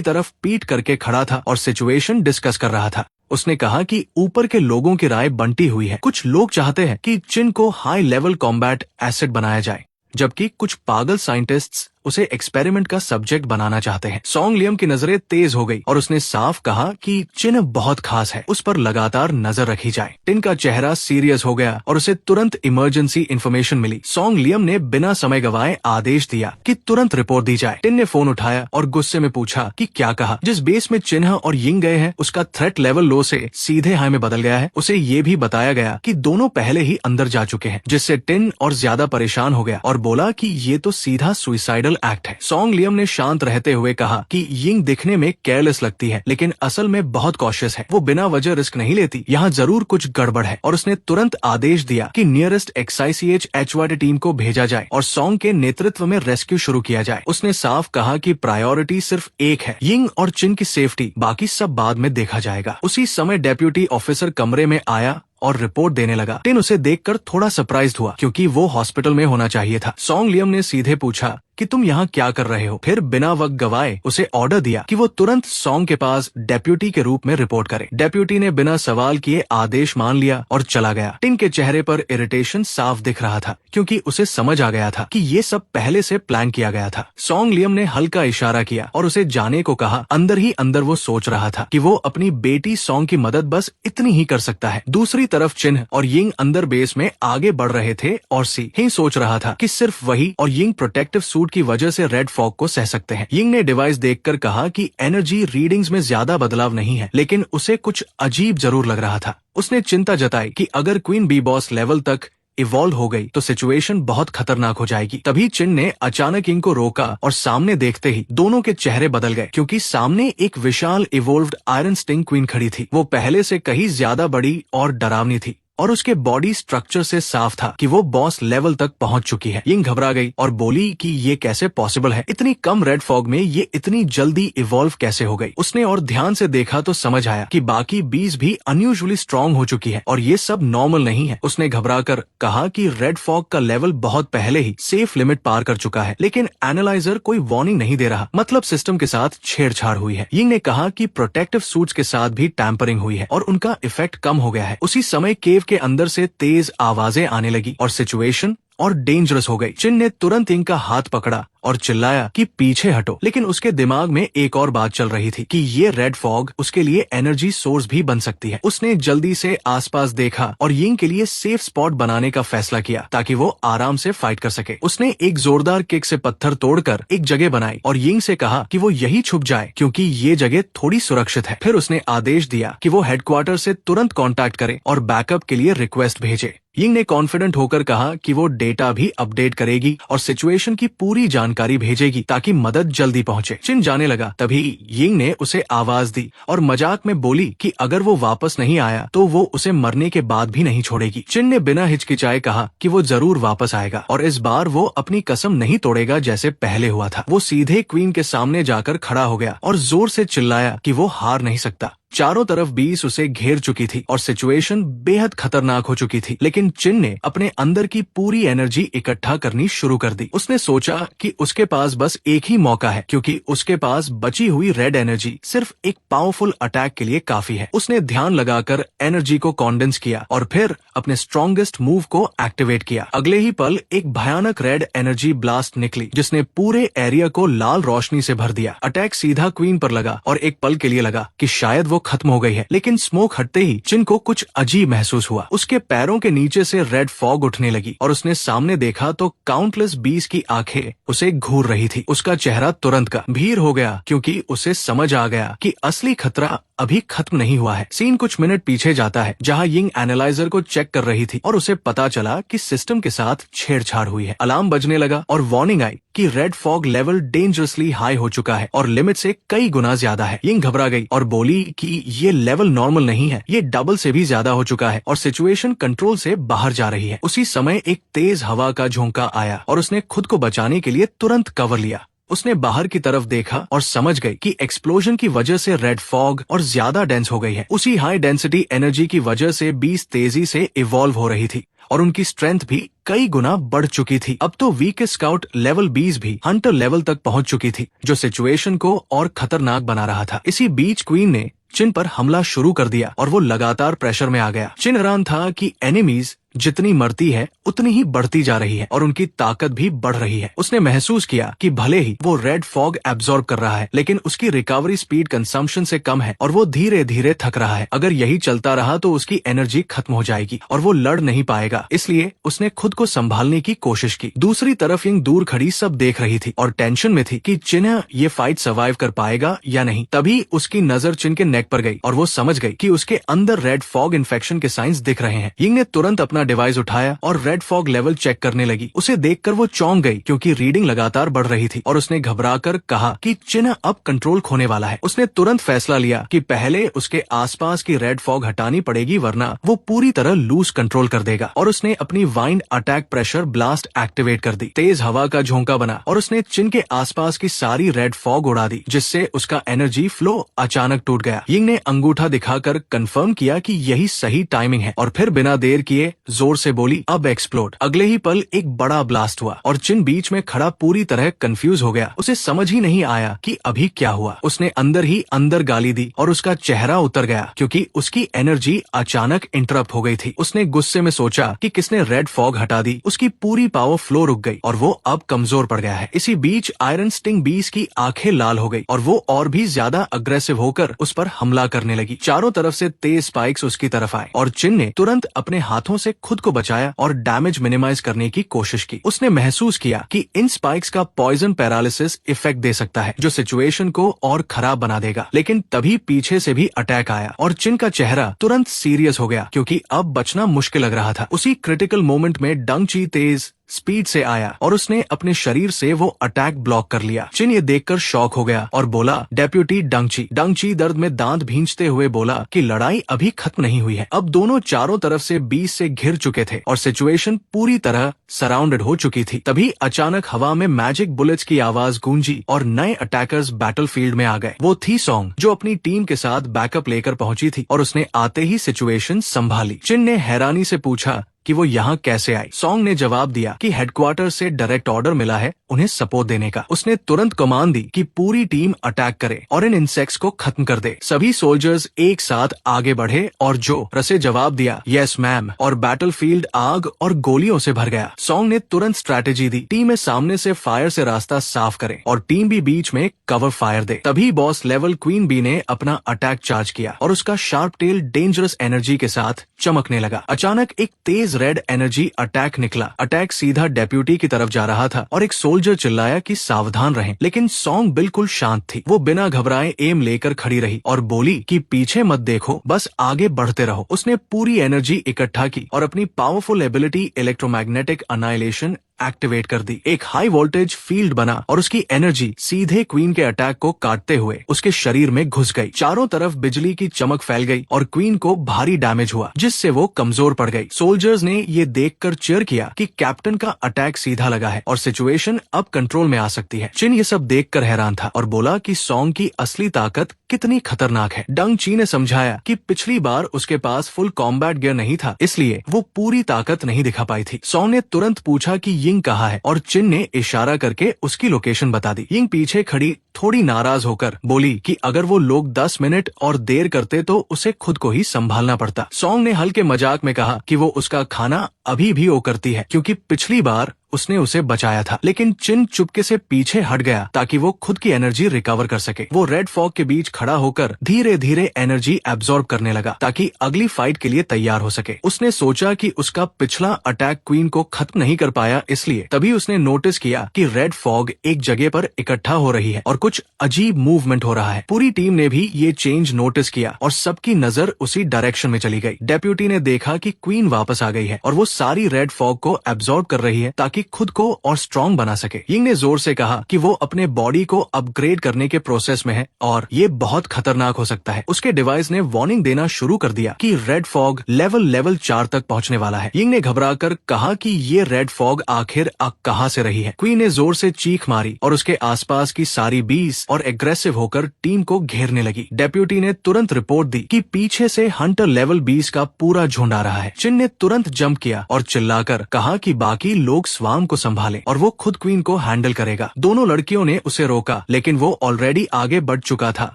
तरफ पीठ करके खड़ा था और सिचुएशन डिस्कस कर रहा था। उसने कहा कि ऊपर के लोगों की राय बंटी हुई है। कुछ लोग चाहते हैं कि चिन को हाई लेवल कॉम्बैट एसेट बनाया जाए, जबकि कुछ पागल साइंटिस्ट्स उसे एक्सपेरिमेंट का सब्जेक्ट बनाना चाहते हैं। सॉन्ग लियम की नजरें तेज हो गई और उसने साफ कहा कि चिन बहुत खास है, उस पर लगातार नजर रखी जाए। टिन का चेहरा सीरियस हो गया और उसे तुरंत इमरजेंसी इंफॉर्मेशन मिली। सॉन्ग लियम ने बिना समय गवाए आदेश दिया कि तुरंत रिपोर्ट दी जाए। टिन ने फोन उठाया और गुस्से में पूछा कि क्या कहा। जिस बेस में चिन्ह और यिंग गए हैं उसका थ्रेट लेवल लो से सीधे हाई में बदल गया है। उसे ये भी बताया गया कि दोनों पहले ही अंदर जा चुके हैं, जिससे टिन और ज्यादा परेशान हो गया और बोला कि ये तो सीधा सुइसाइडल एक्ट है। सॉन्ग लियम ने शांत रहते हुए कहा कि यिंग दिखने में केयरलेस लगती है, लेकिन असल में बहुत कॉशियस है। वो बिना वजह रिस्क नहीं लेती। यहाँ जरूर कुछ गड़बड़ है। और उसने तुरंत आदेश दिया कि नियरेस्ट XICH HYD टीम को भेजा जाए और सॉन्ग के नेतृत्व में रेस्क्यू शुरू किया जाए। उसने साफ कहा कि प्रायोरिटी सिर्फ एक है, यिंग और चिन की सेफ्टी, बाकी सब बाद में देखा जाएगा। उसी समय डेप्यूटी ऑफिसर कमरे में आया और रिपोर्ट देने लगा। टिन उसे देखकर थोड़ा सरप्राइज्ड हुआ, क्योंकि वो हॉस्पिटल में होना चाहिए था। सॉन्ग लियम ने सीधे पूछा कि तुम यहाँ क्या कर रहे हो। फिर बिना वक्त गवाए उसे ऑर्डर दिया कि वो तुरंत सॉन्ग के पास डेप्यूटी के रूप में रिपोर्ट करे। डेप्यूटी ने बिना सवाल किए आदेश मान लिया और चला गया। टिन के चेहरे पर इरिटेशन साफ दिख रहा था, क्योंकि उसे समझ आ गया था कि ये सब पहले से प्लान किया गया था। सॉन्ग लियम ने हल्का इशारा किया और उसे जाने को कहा। अंदर ही अंदर वो सोच रहा था कि वो अपनी बेटी सॉन्ग की मदद बस इतनी ही कर सकता है। दूसरी तरफ चिन्ह और यिंग अंदर बेस में आगे बढ़ रहे थे और सी ही सोच रहा था कि सिर्फ वही और यिंग प्रोटेक्टिव सूट की वजह से रेड फॉग को सह सकते हैं। यिंग ने डिवाइस देखकर कहा कि एनर्जी रीडिंग्स में ज्यादा बदलाव नहीं है, लेकिन उसे कुछ अजीब जरूर लग रहा था। उसने चिंता जताई कि अगर क्वीन बी बॉस लेवल तक इवॉल्व हो गई तो सिचुएशन बहुत खतरनाक हो जाएगी। तभी चिन ने अचानक यिंग को रोका और सामने देखते ही दोनों के चेहरे बदल गए, क्योंकि सामने एक विशाल इवोल्व्ड आयरन स्टिंग क्वीन खड़ी थी। वो पहले से कहीं ज्यादा बड़ी और डरावनी थी और उसके बॉडी स्ट्रक्चर से साफ था कि वो बॉस लेवल तक पहुंच चुकी है। यिंग घबरा गई और बोली कि ये कैसे पॉसिबल है, इतनी कम रेड फॉग में ये इतनी जल्दी इवॉल्व कैसे हो गई। उसने और ध्यान से देखा तो समझ आया कि बाकी बीज भी अनयूजुअली स्ट्रांग हो चुकी है और ये सब नॉर्मल नहीं है। उसने घबरा कर कहा कि रेड फॉग का लेवल बहुत पहले ही सेफ लिमिट पार कर चुका है, लेकिन एनालाइजर कोई वार्निंग नहीं दे रहा, मतलब सिस्टम के साथ छेड़छाड़ हुई है। यिंग ने कहा कि प्रोटेक्टिव सूट्स के साथ भी टैंपरिंग हुई है और उनका इफेक्ट कम हो गया है। उसी समय केव के अंदर से तेज आवाजें आने लगी और सिचुएशन और डेंजरस हो गई। चिन ने तुरंत यिंग का हाथ पकड़ा और चिल्लाया कि पीछे हटो, लेकिन उसके दिमाग में एक और बात चल रही थी कि ये रेड फॉग उसके लिए एनर्जी सोर्स भी बन सकती है। उसने जल्दी से आसपास देखा और यिंग के लिए सेफ स्पॉट बनाने का फैसला किया ताकि वो आराम से फाइट कर सके। उसने एक जोरदार किक से पत्थर तोड़कर एक जगह बनाई और यिंग से कहा कि वो यही छुप जाए क्योंकि ये जगह थोड़ी सुरक्षित है। फिर उसने आदेश दिया कि वो हेडक्वार्टर से तुरंत कांटेक्ट करे और बैकअप के लिए रिक्वेस्ट भेजे। यिंग ने कॉन्फिडेंट होकर कहा कि वो डेटा भी अपडेट करेगी और सिचुएशन की पूरी जानकारी भेजेगी ताकि मदद जल्दी पहुंचे। चिन जाने लगा, तभी यिंग ने उसे आवाज दी और मजाक में बोली कि अगर वो वापस नहीं आया तो वो उसे मरने के बाद भी नहीं छोड़ेगी। चिन ने बिना हिचकिचाए कहा कि वो जरूर वापस आएगा और इस बार वो अपनी कसम नहीं तोड़ेगा जैसे पहले हुआ था। वो सीधे क्वीन के सामने जाकर खड़ा हो गया और जोर से चिल्लाया कि वो हार नहीं सकता। चारों तरफ बीस उसे घेर चुकी थी और सिचुएशन बेहद खतरनाक हो चुकी थी, लेकिन चिन ने अपने अंदर की पूरी एनर्जी इकट्ठा करनी शुरू कर दी। उसने सोचा कि उसके पास बस एक ही मौका है क्योंकि उसके पास बची हुई रेड एनर्जी सिर्फ एक पावरफुल अटैक के लिए काफी है। उसने ध्यान लगाकर एनर्जी को कॉन्डेंस किया और फिर अपने स्ट्रॉन्गेस्ट मूव को एक्टिवेट किया। अगले ही पल एक भयानक रेड एनर्जी ब्लास्ट निकली जिसने पूरे एरिया को लाल रोशनी से भर दिया। अटैक सीधा क्वीन पर लगा और एक पल के लिए लगा कि शायद वो खत्म हो गई है, लेकिन स्मोक हटते ही चिन को कुछ अजीब महसूस हुआ। उसके पैरों के नीचे से रेड फॉग उठने लगी और उसने सामने देखा तो काउंटलेस बीस की आंखें उसे घूर रही थी। उसका चेहरा तुरंत का भीर हो गया क्योंकि उसे समझ आ गया कि असली खतरा अभी खत्म नहीं हुआ है। सीन कुछ मिनट पीछे जाता है जहां यिंग एनालाइजर को चेक कर रही थी और उसे पता चला कि सिस्टम के साथ छेड़छाड़ हुई है। अलार्म बजने लगा और वार्निंग आई कि red fog level dangerously high हो चुका है और लिमिट से कई गुना ज्यादा है। यिंग घबरा गई और बोली कि ये लेवल नॉर्मल नहीं है, ये डबल से भी ज्यादा हो चुका है और सिचुएशन कंट्रोल से बाहर जा रही है। उसी समय एक तेज हवा का झोंका आया और उसने खुद को बचाने के लिए तुरंत कवर लिया। उसने बाहर की तरफ देखा और समझ गई कि एक्सप्लोजन की वजह से रेड फॉग और ज्यादा डेंस हो गई है। उसी हाई डेंसिटी एनर्जी की वजह से बीस तेजी से इवॉल्व हो रही थी और उनकी स्ट्रेंथ भी कई गुना बढ़ चुकी थी। अब तो वीक स्काउट लेवल 20 भी हंटर लेवल तक पहुंच चुकी थी, जो सिचुएशन को और खतरनाक बना रहा था। इसी बीच क्वीन ने चिन पर हमला शुरू कर दिया और वो लगातार प्रेशर में आ गया। चिन हैरान था कि एनिमीज जितनी मरती है उतनी ही बढ़ती जा रही है और उनकी ताकत भी बढ़ रही है। उसने महसूस किया कि भले ही वो रेड फॉग एब्जॉर्ब कर रहा है, लेकिन उसकी रिकवरी स्पीड कंजम्पशन से कम है और वो धीरे धीरे थक रहा है। अगर यही चलता रहा तो उसकी एनर्जी खत्म हो जाएगी और वो लड़ नहीं पाएगा। इसलिए उसने खुद को संभालने की कोशिश की। दूसरी तरफ यिंग दूर खड़ी सब देख रही थी और टेंशन में थी कि चिन ये फाइट सर्वाइव कर पाएगा या नहीं। तभी उसकी नजर चिन के नेक पर गई और वो समझ गई कि उसके अंदर रेड फॉग इन्फेक्शन के साइंस दिख रहे हैं। यिंग ने तुरंत अपना डिवाइस उठाया और रेड फॉग लेवल चेक करने लगी। उसे देखकर वो चौंक गई क्योंकि रीडिंग लगातार बढ़ रही थी और उसने घबराकर कहा कि चिन अब कंट्रोल खोने वाला है। उसने तुरंत फैसला लिया कि पहले उसके आसपास की रेड फॉग हटानी पड़ेगी वरना वो पूरी तरह लूज कंट्रोल कर देगा और उसने अपनी wind attack pressure blast activate कर दी। तेज हवा का झोंका बना और उसने चिन के आसपास की सारी रेड फॉग उड़ा दी जिससे उसका एनर्जी फ्लो अचानक टूट गया। यिंग ने अंगूठा दिखाकर कंफर्म किया कि यही सही टाइमिंग है और फिर बिना देर किए जोर से बोली अब एक्सप्लोड। अगले ही पल एक बड़ा ब्लास्ट हुआ और चिन बीच में खड़ा पूरी तरह कंफ्यूज हो गया। उसे समझ ही नहीं आया कि अभी क्या हुआ। उसने अंदर ही अंदर गाली दी और उसका चेहरा उतर गया क्योंकि उसकी एनर्जी अचानक इंटरप्ट हो गई थी। उसने गुस्से में सोचा कि किसने रेड फॉग हटा दी। उसकी पूरी पावर फ्लो रुक गई और वो अब कमजोर पड़ गया है। इसी बीच आयरन स्टिंग बीस की आंखें लाल हो गई और वो और भी ज्यादा अग्रेसिव होकर उस पर हमला करने लगी। चारों तरफ से तेज स्पाइक्स उसकी तरफ आए और चिन ने तुरंत अपने हाथों से खुद को बचाया और डैमेज मिनिमाइज करने की कोशिश की। उसने महसूस किया कि इन स्पाइक्स का पॉइजन पैरालिसिस इफेक्ट दे सकता है जो सिचुएशन को और खराब बना देगा, लेकिन तभी पीछे से भी अटैक आया और चिन का चेहरा तुरंत सीरियस हो गया क्योंकि अब बचना मुश्किल लग रहा था। उसी क्रिटिकल मोमेंट में डंग ची तेज स्पीड से आया और उसने अपने शरीर से वो अटैक ब्लॉक कर लिया। चिन ये देखकर शॉक हो गया और बोला, डेप्यूटी डंगची। डंगची दर्द में दांत भींचते हुए बोला कि लड़ाई अभी खत्म नहीं हुई है। अब दोनों चारों तरफ से 20 से घिर चुके थे और सिचुएशन पूरी तरह सराउंडेड हो चुकी थी। तभी अचानक हवा में मैजिक बुलेट्स की आवाज गूंजी और नए अटैकर्स बैटलफील्ड में आ गए। वो थी सॉन्ग, जो अपनी टीम के साथ बैकअप लेकर पहुंची थी और उसने आते ही सिचुएशन संभाली। चिन ने हैरानी से पूछा कि वो यहाँ कैसे आई। सॉन्ग ने जवाब दिया कि हेडक्वार्टर से डायरेक्ट ऑर्डर मिला है उन्हें सपोर्ट देने का। उसने तुरंत कमांड दी कि पूरी टीम अटैक करे और इन इंसेक्ट्स को खत्म कर दे। सभी सोल्जर्स एक साथ आगे बढ़े और जो रसे जवाब दिया, यस मैम, और बैटलफील्ड आग और गोलियों से भर गया। सॉन्ग ने तुरंत स्ट्रैटेजी दी, टीम सामने से फायर से रास्ता साफ करे और टीम भी बीच में कवर फायर दे। तभी बॉस लेवल क्वीन बी ने अपना अटैक चार्ज किया और उसका शार्प टेल डेंजरस एनर्जी के साथ चमकने लगा। अचानक एक तेज रेड एनर्जी अटैक निकला। अटैक सीधा डेप्यूटी की तरफ जा रहा था और एक सोल्जर चिल्लाया कि सावधान रहें, लेकिन सॉन्ग बिल्कुल शांत थी। वो बिना घबराए एम लेकर खड़ी रही और बोली कि पीछे मत देखो, बस आगे बढ़ते रहो। उसने पूरी एनर्जी इकट्ठा की और अपनी powerful ability electromagnetic annihilation activate कर दी। एक हाई वोल्टेज फील्ड बना और उसकी एनर्जी सीधे क्वीन के अटैक को काटते हुए उसके शरीर में घुस गई। चारों तरफ बिजली की चमक फैल गई और क्वीन को भारी डैमेज हुआ, जिससे वो कमजोर पड़ गई। सोल्जर्स ने ये देखकर चीयर किया कि कैप्टन का अटैक सीधा लगा है और सिचुएशन अब कंट्रोल में आ सकती है। चिन ये सब देखकर हैरान था और बोला कि सॉन्ग की असली ताकत कितनी खतरनाक है। डंग ची ने समझाया कि पिछली बार उसके पास फुल कॉम्बैट गियर नहीं था, इसलिए वो पूरी ताकत नहीं दिखा पाई थी। सॉन्ग ने तुरंत पूछा कि यिंग कहाँ है और चिन ने इशारा करके उसकी लोकेशन बता दी। यिंग पीछे खड़ी थोड़ी नाराज होकर बोली कि अगर वो लोग 10 मिनट और देर करते तो उसे खुद को ही संभालना पड़ता। सॉन्ग ने हल्के मजाक में कहा कि वो उसका खाना अभी भी वो करती है, क्योंकि पिछली बार उसने उसे बचाया था। लेकिन चिन चुपके से पीछे हट गया ताकि वो खुद की एनर्जी रिकवर कर सके। वो रेड फॉग के बीच खड़ा होकर धीरे धीरे एनर्जी एब्जॉर्ब करने लगा ताकि अगली फाइट के लिए तैयार हो सके। उसने सोचा कि उसका पिछला अटैक क्वीन को खत्म नहीं कर पाया, इसलिए तभी उसने नोटिस किया कि रेड फॉग एक जगह पर इकट्ठा हो रही है और कुछ अजीब मूवमेंट हो रहा है। पूरी टीम ने भी ये चेंज नोटिस किया और सबकी नजर उसी डायरेक्शन में चली गई। डेप्यूटी ने देखा कि क्वीन वापस आ गई है और वो सारी रेड फॉग को एब्जॉर्ब कर रही है ताकि खुद को और स्ट्रॉन्ग बना सके। यिंग ने जोर से कहा कि वो अपने बॉडी को अपग्रेड करने के प्रोसेस में है और ये बहुत खतरनाक हो सकता है। उसके डिवाइस ने वार्निंग देना शुरू कर दिया कि रेड फॉग लेवल 4 तक पहुंचने वाला है। यिंग ने घबराकर कहा कि ये रेड फॉग आखिर कहां से रही है। क्वीन ने जोर से चीख मारी और उसके आसपास की सारी बीस और एग्रेसिव होकर टीम को घेरने लगी। डेप्यूटी ने तुरंत रिपोर्ट दी कि पीछे से हंटर लेवल 20 का पूरा झुंड आ रहा है। चिन ने तुरंत जंप किया और चिल्लाकर कहा कि बाकी लोग स्वाम को संभाले और वो खुद क्वीन को हैंडल करेगा। दोनों लड़कियों ने उसे रोका, लेकिन वो ऑलरेडी आगे बढ़ चुका था।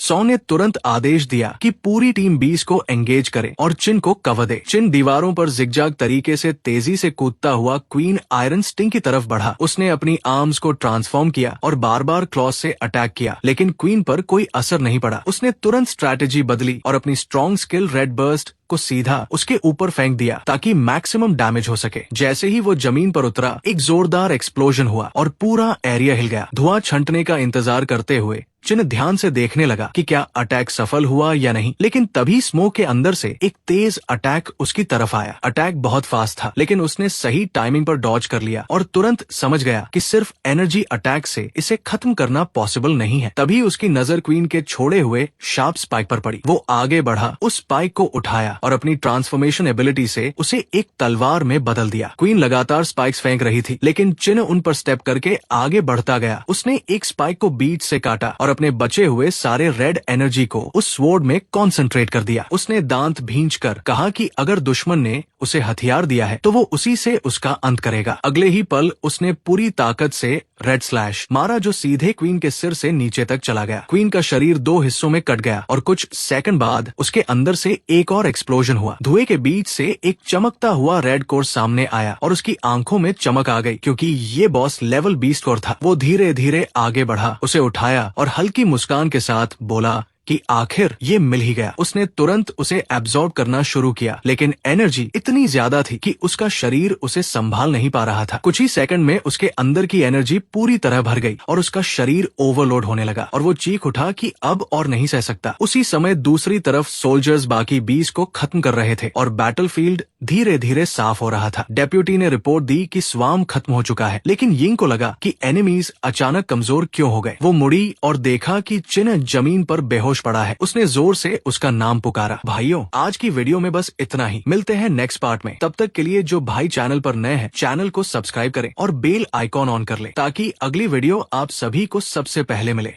सॉन्ग ने तुरंत आदेश दिया कि पूरी टीम 20 को एंगेज करे और चिन को कवर दे। चिन दीवारों पर जिगजैग तरीके से तेजी से कूदता हुआ क्वीन आयरन स्टिंग की तरफ बढ़ा। उसने अपनी आर्म्स को ट्रांसफॉर्म किया और बार बार क्लॉज से अटैक किया, लेकिन क्वीन पर कोई असर नहीं पड़ा। उसने तुरंत स्ट्रैटेजी बदली और अपनी स्ट्रॉन्ग स्किल रेड बर्स्ट को सीधा उसके ऊपर फेंक दिया ताकि मैक्सिमम डैमेज हो सके। जैसे ही वो जमीन पर उतरा, एक जोरदार एक्सप्लोजन हुआ और पूरा एरिया हिल गया। धुआं छंटने का इंतजार करते हुए चिन ध्यान से देखने लगा कि क्या अटैक सफल हुआ या नहीं, लेकिन तभी स्मोक के अंदर से एक तेज अटैक उसकी तरफ आया। अटैक बहुत फास्ट था, लेकिन उसने सही टाइमिंग पर डॉज कर लिया और तुरंत समझ गया कि सिर्फ एनर्जी अटैक से इसे खत्म करना पॉसिबल नहीं है। तभी उसकी नजर क्वीन के छोड़े हुए शार्प स्पाइक पर पड़ी। वो आगे बढ़ा, उस स्पाइक को उठाया और अपनी ट्रांसफॉर्मेशन एबिलिटी से उसे एक तलवार में बदल दिया। क्वीन लगातार स्पाइक्स फेंक रही थी, लेकिन चिन उन पर स्टेप करके आगे बढ़ता गया। उसने एक स्पाइक को बीच से काटा और अपने बचे हुए सारे रेड एनर्जी को उस स्वॉर्ड में कॉन्सेंट्रेट कर दिया। उसने दांत भींचकर कहा कि अगर दुश्मन ने उसे हथियार दिया है तो वो उसी से उसका अंत करेगा। अगले ही पल उसने पूरी ताकत से रेड स्लैश मारा जो सीधे क्वीन के सिर से नीचे तक चला गया। क्वीन का शरीर 2 हिस्सों में कट गया और कुछ सेकंड बाद उसके अंदर से एक और एक्सप्लोजन हुआ। धुएं के बीच से एक चमकता हुआ रेड कोर सामने आया और उसकी आंखों में चमक आ गई, क्योंकि ये बॉस लेवल 20 कोर था। वो धीरे धीरे आगे बढ़ा, उसे उठाया और हल्की मुस्कान के साथ बोला कि आखिर ये मिल ही गया। उसने तुरंत उसे एब्जॉर्ब करना शुरू किया, लेकिन एनर्जी इतनी ज्यादा थी कि उसका शरीर उसे संभाल नहीं पा रहा था। कुछ ही सेकंड में उसके अंदर की एनर्जी पूरी तरह भर गई और उसका शरीर ओवरलोड होने लगा और वो चीख उठा कि अब और नहीं सह सकता। उसी समय दूसरी तरफ सोल्जर्स बाकी 20 को खत्म कर रहे थे और बैटलफील्ड धीरे धीरे साफ हो रहा था। डेप्यूटी ने रिपोर्ट दी कि स्वाम खत्म हो चुका है, लेकिन यिंग को लगा कि एनिमीज अचानक कमजोर क्यों हो गए। वो मुड़ी और देखा कि चिन जमीन पर बेहोश पड़ा है। उसने जोर से उसका नाम पुकारा। भाइयों, आज की वीडियो में बस इतना ही। मिलते हैं नेक्स्ट पार्ट में। तब तक के लिए जो भाई चैनल पर नए हैं, चैनल को सब्सक्राइब करें और बेल आइकॉन ऑन कर ले ताकि अगली वीडियो आप सभी को सबसे पहले मिले।